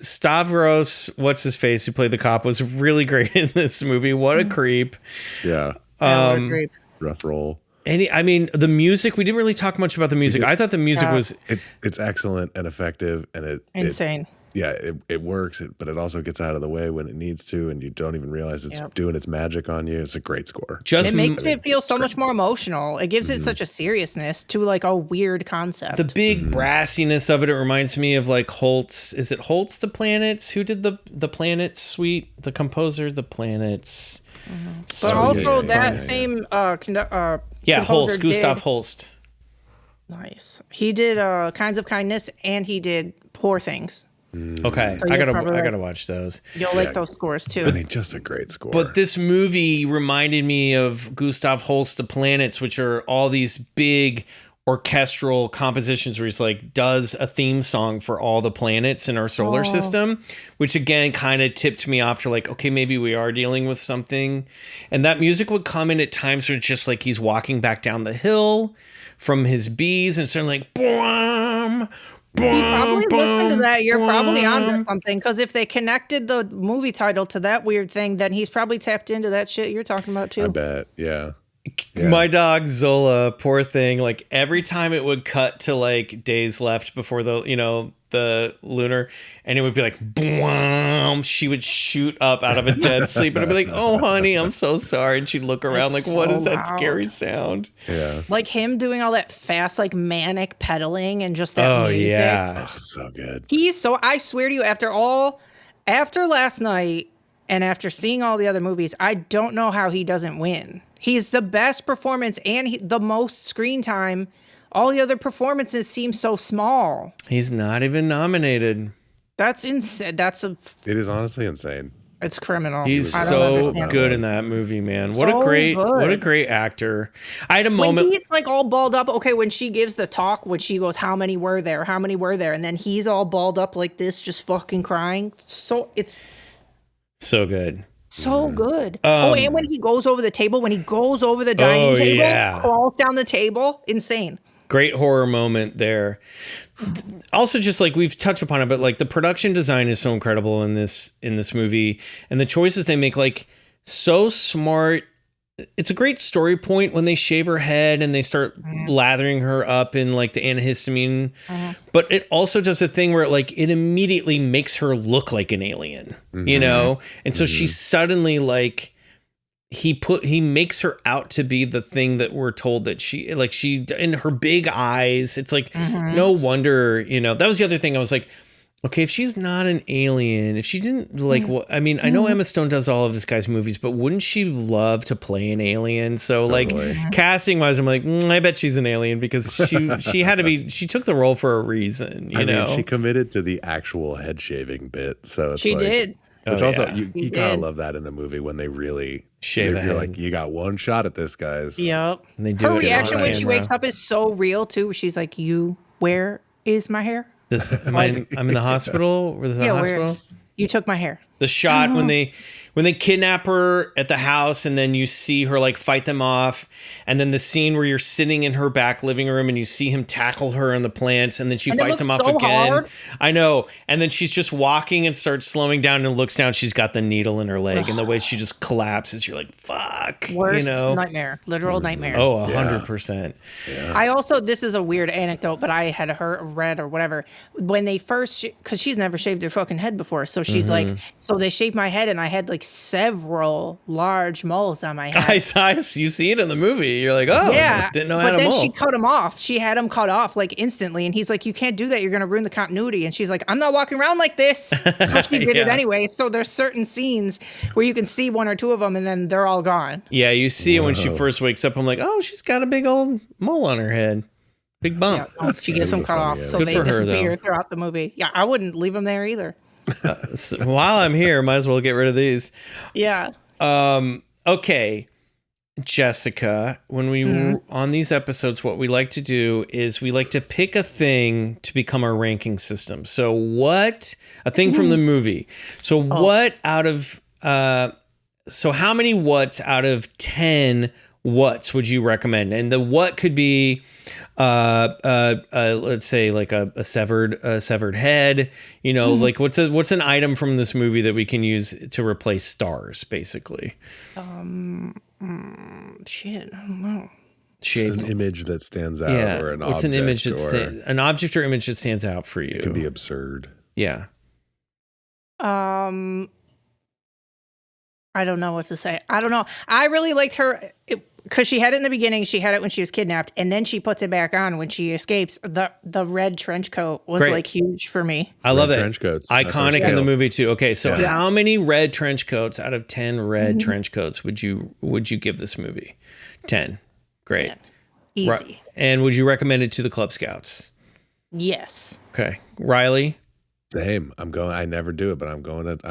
Stavros, what's his face, who played the cop, was really great in this movie. What a creep. Yeah. What a creep. Rough role. The music, we didn't really talk much about the music. I thought the music was... It's excellent and effective, and insane. It works, but it also gets out of the way when it needs to, and you don't even realize it's doing its magic on you. It's a great score. It makes it feel so much more emotional. It gives it such a seriousness to like a weird concept. The big brassiness of it reminds me of like Holt's. Is it Holt's The Planets? Who did the Planets suite? The composer, The Planets. But also same Holst, Gustav Holst. Nice. He did Kinds of Kindness, and he did Poor Things. Okay, so I gotta watch those. You'll like those scores too. I mean, just a great score. But this movie reminded me of Gustav Holst's The Planets, which are all these big orchestral compositions where he's like does a theme song for all the planets in our solar system, which again kind of tipped me off to like, okay, maybe we are dealing with something. And that music would come in at times where it's just like he's walking back down the hill from his bees and starting like, boom. You probably listened to that. You're probably onto something, because if they connected the movie title to that weird thing, then he's probably tapped into that shit you're talking about too. I bet, yeah. My dog Zola, poor thing. Like every time it would cut to like days left before the lunar, and it would be like boom, she would shoot up out of a dead sleep, and I'd be like, "Oh, honey, I'm so sorry." And she'd look around like, "What is that scary sound?" Yeah, like him doing all that fast, like manic pedaling, and just that music. Yeah, so good. I swear to you, after last night and after seeing all the other movies, I don't know how he doesn't win. He's the best performance and the most screen time. All the other performances seem so small. He's not even nominated. That's insane. It is honestly insane. It's criminal. He's so good in that movie, man. What a great actor. I had a moment. When he's like all balled up. Okay, when she gives the talk, when she goes, "How many were there? How many were there?" And then he's all balled up like this, just fucking crying. So it's so good. So good. And when he goes over the table, when he goes over the dining table, crawls down the table, insane. Great horror moment there. Also, just like we've touched upon it, but like the production design is so incredible in this movie, and the choices they make, like so smart. It's a great story point when they shave her head and they start lathering her up in like the antihistamine. But it also does a thing where like it immediately makes her look like an alien, you know? And so she's suddenly like, he makes her out to be the thing that we're told that she in her big eyes. It's like, no wonder, that was the other thing. I was like, okay, if she's not an alien, if she didn't like, I mean, I know Emma Stone does all of this guy's movies, but wouldn't she love to play an alien? So like casting wise, I'm like, I bet she's an alien, because she had to be, she took the role for a reason, you know? She committed to the actual head shaving bit. So it's she did. Which also, you gotta love that in a movie when they really shave. You're like, you got one shot at this, guys. Yep. And they do her reaction when she wakes up is so real too. She's like, where is my hair? I'm in the hospital. Or the hospital. You took my hair. The shot when they kidnap her at the house, and then you see her like fight them off, and then the scene where you're sitting in her back living room and you see him tackle her in the plants, and then she fights him off again. Hard. I know. And then she's just walking and starts slowing down and looks down. She's got the needle in her leg, and the way she just collapses, you're like, fuck. Worst nightmare. Literal nightmare. Oh, 100%. Yeah. I also, this is a weird anecdote, but I had read or whatever, when they first, because she's never shaved her fucking head before, so she's like, so they shaved my head, and I had like several large moles on my head. You see it in the movie. You're like, oh, yeah. Didn't know how to mole. But then she cut him off. She had him cut off like instantly, and he's like, you can't do that. You're going to ruin the continuity. And she's like, I'm not walking around like this. So she did it anyway. So there's certain scenes where you can see one or two of them, and then they're all gone. Yeah, you see it when she first wakes up. I'm like, oh, she's got a big old mole on her head. Big bump. Yeah, she gets them cut off, so they disappear throughout the movie. Yeah, I wouldn't leave them there either. So while I'm here, might as well get rid of these. Yeah. Okay, Jessica, when we on these episodes, what we like to do is we like to pick a thing to become our ranking system. So a thing from the movie. So how many whats out of 10 what would you recommend? And the what could be, let's say like a severed head. You know, like what's an item from this movie that we can use to replace stars, basically? Shit, I don't know. An image that stands out, or an object. What's an image an object or image that stands out for you? It can be absurd. Yeah. I don't know what to say. I don't know. I really liked her because she had it in the beginning. She had it when she was kidnapped, and then she puts it back on when she escapes. The red trench coat was like huge for me. I love it. Trench coats, iconic in the movie too. Okay, so how many red trench coats out of 10 red trench coats would you give this movie? 10. Great. Yeah. Easy. Right. And would you recommend it to the Club Scouts? Yes. Okay. Riley? Same. I never do it, but I'm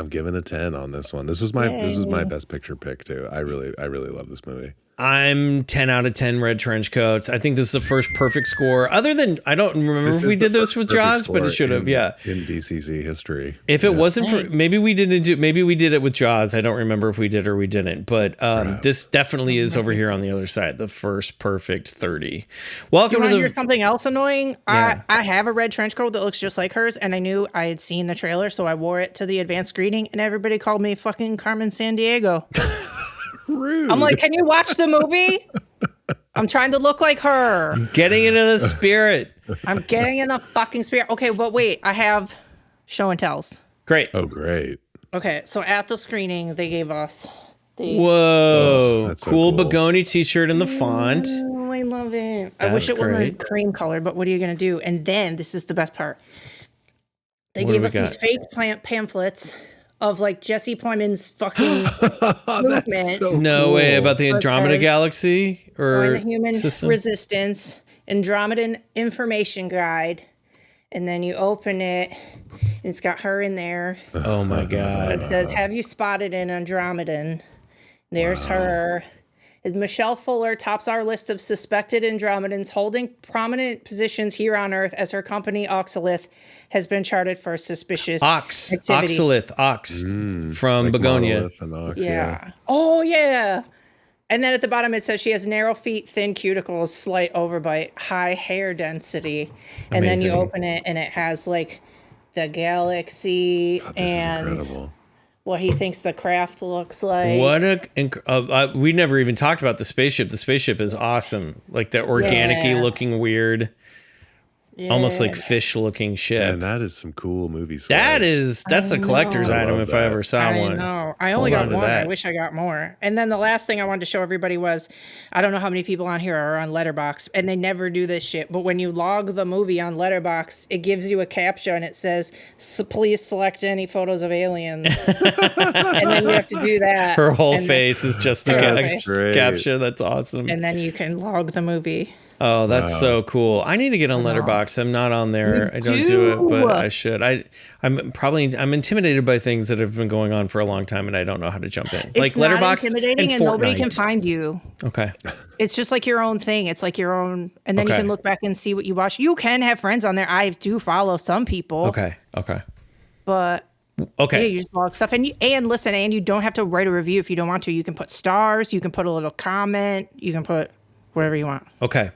giving a 10 on this one. This was my best picture pick too. I really love this movie. I'm 10 out of 10 red trench coats. I think this is the first perfect score. Other than, I don't remember if we did this with Jaws, but it should have. Yeah. In BCC history. If it wasn't for, maybe we did it with Jaws. I don't remember if we did or we didn't, but this definitely is over here on the other side. The first perfect 30. Welcome to hear something else annoying? Yeah. I have a red trench coat that looks just like hers, and I knew I had seen the trailer, so I wore it to the advanced screening, and everybody called me fucking Carmen Sandiego. Rude. I'm like, can you watch the movie? I'm trying to look like her. Getting into the spirit. I'm getting in the fucking spirit. Okay, but wait, I have show and tells. Great. Oh, great. Okay, so at the screening, they gave us these. Whoa. That's cool Bugonia t-shirt in the font. Oh, I love it. I wish it wasn't cream color, but what are you going to do? And then, this is the best part. They gave us these fake pamphlets of like Jesse Plemons' fucking movement. So no cool. way about the Andromeda Galaxy or the human system? resistance, Andromedan information guide. And then you open it, and it's got her in there. Oh my God. It says, "Have you spotted an Andromedan?" There's her. As Michelle Fuller tops our list of suspected Andromedans holding prominent positions here on Earth as her company Oxalith has been charted for suspicious activity. Oxalith from like Bugonia. Ox, yeah. Oh, yeah. And then at the bottom it says she has narrow feet, thin cuticles, slight overbite, high hair density. And then you open it and it has like the galaxy and incredible. What he thinks the craft looks like. We never even talked about the spaceship. The spaceship is awesome. Like that organic-y looking weird, almost like fish looking ship. And that is some cool movie swag. That's a collector's item if I ever saw one. I know. I only got one. I wish I got more. And then the last thing I wanted to show everybody was, I don't know how many people on here are on Letterboxd, and they never do this shit, but when you log the movie on Letterboxd, it gives you a captcha and it says, "Please select any photos of aliens." And then you have to do that. Her whole face is just the captcha. That's awesome. And then you can log the movie. Oh, that's so cool. I need to get on Letterboxd. I'm not on there. I don't do it, but I should. I'm intimidated by things that have been going on for a long time and I don't know how to jump in. It's like not Letterboxd intimidating and nobody can find you. Okay. It's just like your own thing. It's like your own, and then you can look back and see what you watch. You can have friends on there. I do follow some people. Okay. But yeah, you just log stuff and listen, and you don't have to write a review if you don't want to. You can put stars, you can put a little comment, you can put whatever you want. Okay.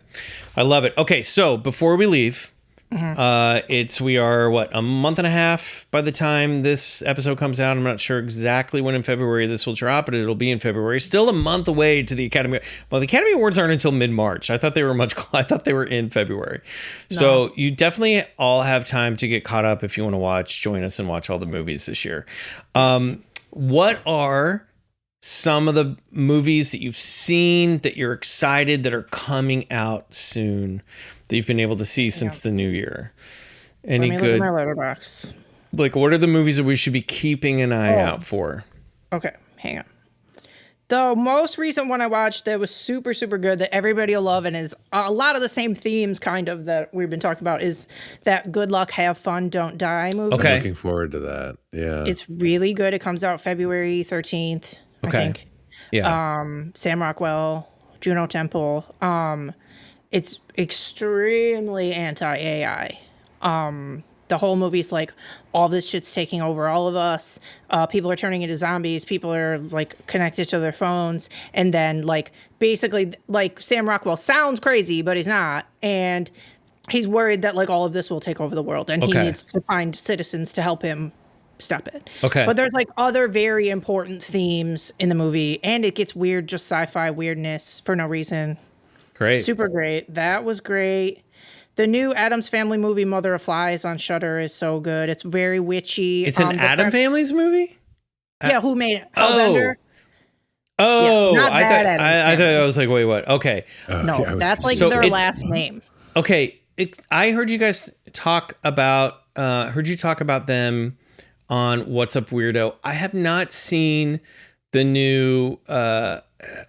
I love it. Okay, so before we leave, we are a month and a half by the time this episode comes out. I'm not sure exactly when in February this will drop, but it'll be in February. Still a month away to the Academy. Well, the Academy Awards aren't until mid-March. I thought they were in February. No. So you definitely all have time to get caught up if you want to join us and watch all the movies this year. Yes. What are some of the movies that you've seen that you're excited that are coming out soon that you've been able to see since the new year? Any Let me good? Look at my Letterboxd. Like, what are the movies that we should be keeping an eye out for? Okay, hang on. The most recent one I watched that was super, super good that everybody will love and is a lot of the same themes kind of that we've been talking about is that Good Luck, Have Fun, Don't Die movie. Okay. I'm looking forward to that. Yeah. It's really good. It comes out February 13th, I think. Yeah. Sam Rockwell, Juno Temple. It's extremely anti-AI. the whole movie's like, all this shit's taking over all of us. People are turning into zombies. People are like connected to their phones. And then like basically like Sam Rockwell sounds crazy, but he's not. And he's worried that like all of this will take over the world, and he needs to find citizens to help him stop it. Okay. But there's like other very important themes in the movie, and it gets weird, just sci-fi weirdness for no reason. Great. Super great. That was great. The new Addams Family movie, Mother of Flies, on Shudder is so good. It's very witchy. It's an Addams Family's movie? Yeah, who made it? Hellbender? Oh, yeah, I thought I was like, wait, what? Okay. No, that's like their last name. Okay. I heard you guys talk about, them on What's Up Weirdo. I have not seen the new, why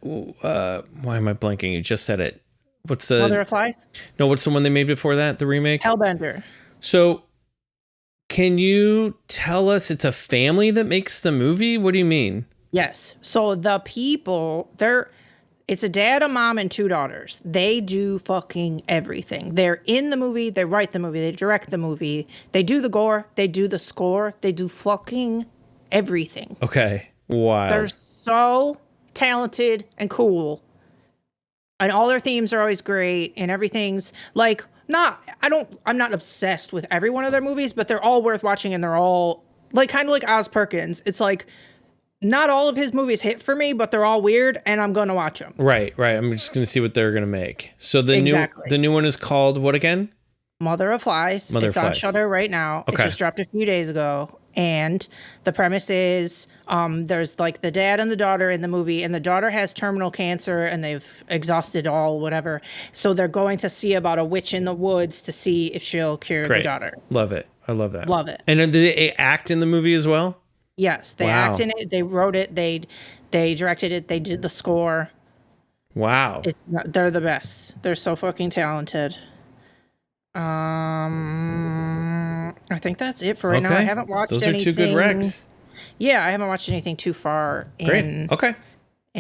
am I blanking? You just said it. What's the Mother of Flies? No, what's the one they made before that? The remake? Hellbender. So can you tell us it's a family that makes the movie? What do you mean? Yes. So the people, it's a dad, a mom, and 2 daughters. They do fucking everything. They're in the movie. They write the movie. They direct the movie. They do the gore. They do the score. They do fucking everything. Okay. Wow. They're so talented and cool. And all their themes are always great. And everything's like, I'm not obsessed with every one of their movies, but they're all worth watching. And they're all like, kind of like Oz Perkins. It's like, not all of his movies hit for me, but they're all weird, and I'm going to watch them. Right. I'm just going to see what they're going to make. So the new one is called what again? Mother of Flies. It's on Shudder right now. Okay. It just dropped a few days ago. And the premise is there's like the dad and the daughter in the movie, and the daughter has terminal cancer, and they've exhausted all whatever. So they're going to see about a witch in the woods to see if she'll cure the daughter. Love it. I love that. Love it. And do they act in the movie as well? Yes, they act in it. They wrote it. They directed it. They did the score. Wow. They're the best. They're so fucking talented. I think that's it for right now. I haven't watched anything. Those are 2 good recs. Yeah, I haven't watched anything too far in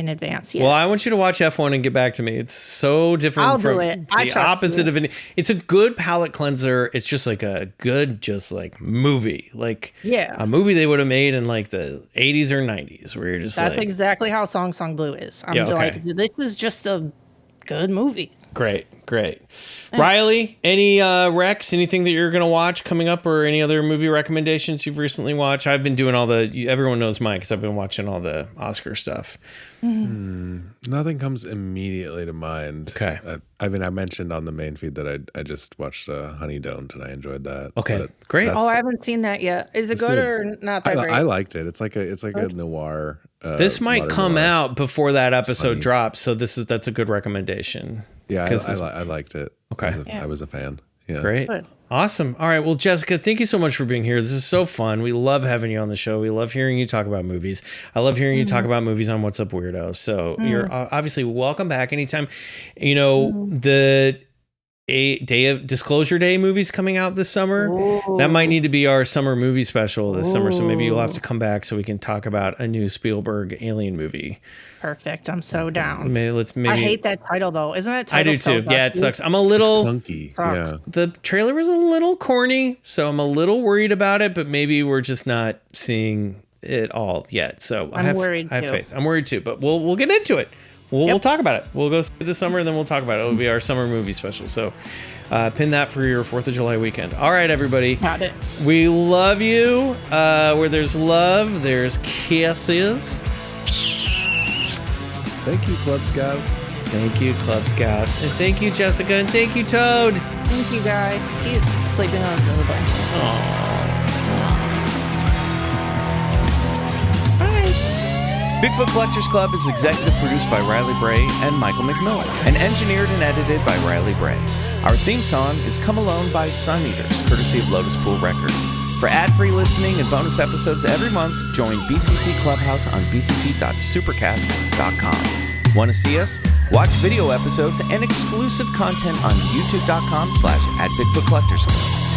advance yet. Well, I want you to watch F1 and get back to me. It's so different. I'll do it. It's the opposite of it. It's a good palate cleanser. It's just like a good, just like movie. Like a movie they would have made in like the 80s or 90s where you're just That's exactly how Song Song Blue is. I'm like, this is just a good movie. Great. Riley, any recs, anything that you're going to watch coming up, or any other movie recommendations you've recently watched? I've been doing everyone knows mine because I've been watching all the Oscar stuff. Nothing comes immediately to mind. Okay. I mentioned on the main feed that I just watched Honey Don't, and I enjoyed that. Okay, great. I haven't seen that yet. Is it good or not that great? I liked it. It's like a noir. This might come out before that episode drops, so that's a good recommendation. Yeah, I liked it. Okay. I was a fan. Yeah. Great. Good. Awesome. All right. Well, Jessica, thank you so much for being here. This is so fun. We love having you on the show. We love hearing you talk about movies. I love hearing you talk about movies on What's Up Weirdo. So you're obviously welcome back anytime. You know, the Day of Disclosure Day movies coming out this summer. Ooh. That might need to be our summer movie special this summer. So maybe you'll have to come back so we can talk about a new Spielberg alien movie. Perfect. I'm so down. Maybe I hate that title though. Isn't that title? I do too. Yeah, it sucks. I'm a little clunky. Sucks. Yeah. The trailer was a little corny, so I'm a little worried about it. But maybe we're just not seeing it all yet. So I have faith. I'm worried too. But we'll get into it. We'll talk about it. We'll go see it this summer, and then we'll talk about it. It'll be our summer movie special. So pin that for your 4th of July weekend. All right, everybody. Got it. We love you. Where there's love, there's kisses. Thank you, Club Scouts. Thank you, Club Scouts. And thank you, Jessica. And thank you, Toad. Thank you, guys. He's sleeping on the blanket. Bye. Bigfoot Collectors Club is executive produced by Riley Bray and Michael McMillian, and engineered and edited by Riley Bray. Our theme song is Come Alone by Suneaters, courtesy of Lotuspool Records. For ad-free listening and bonus episodes every month, join BCC Clubhouse on bcc.supercast.com. Want to see us? Watch video episodes and exclusive content on youtube.com/@BigfootCollectorsClub.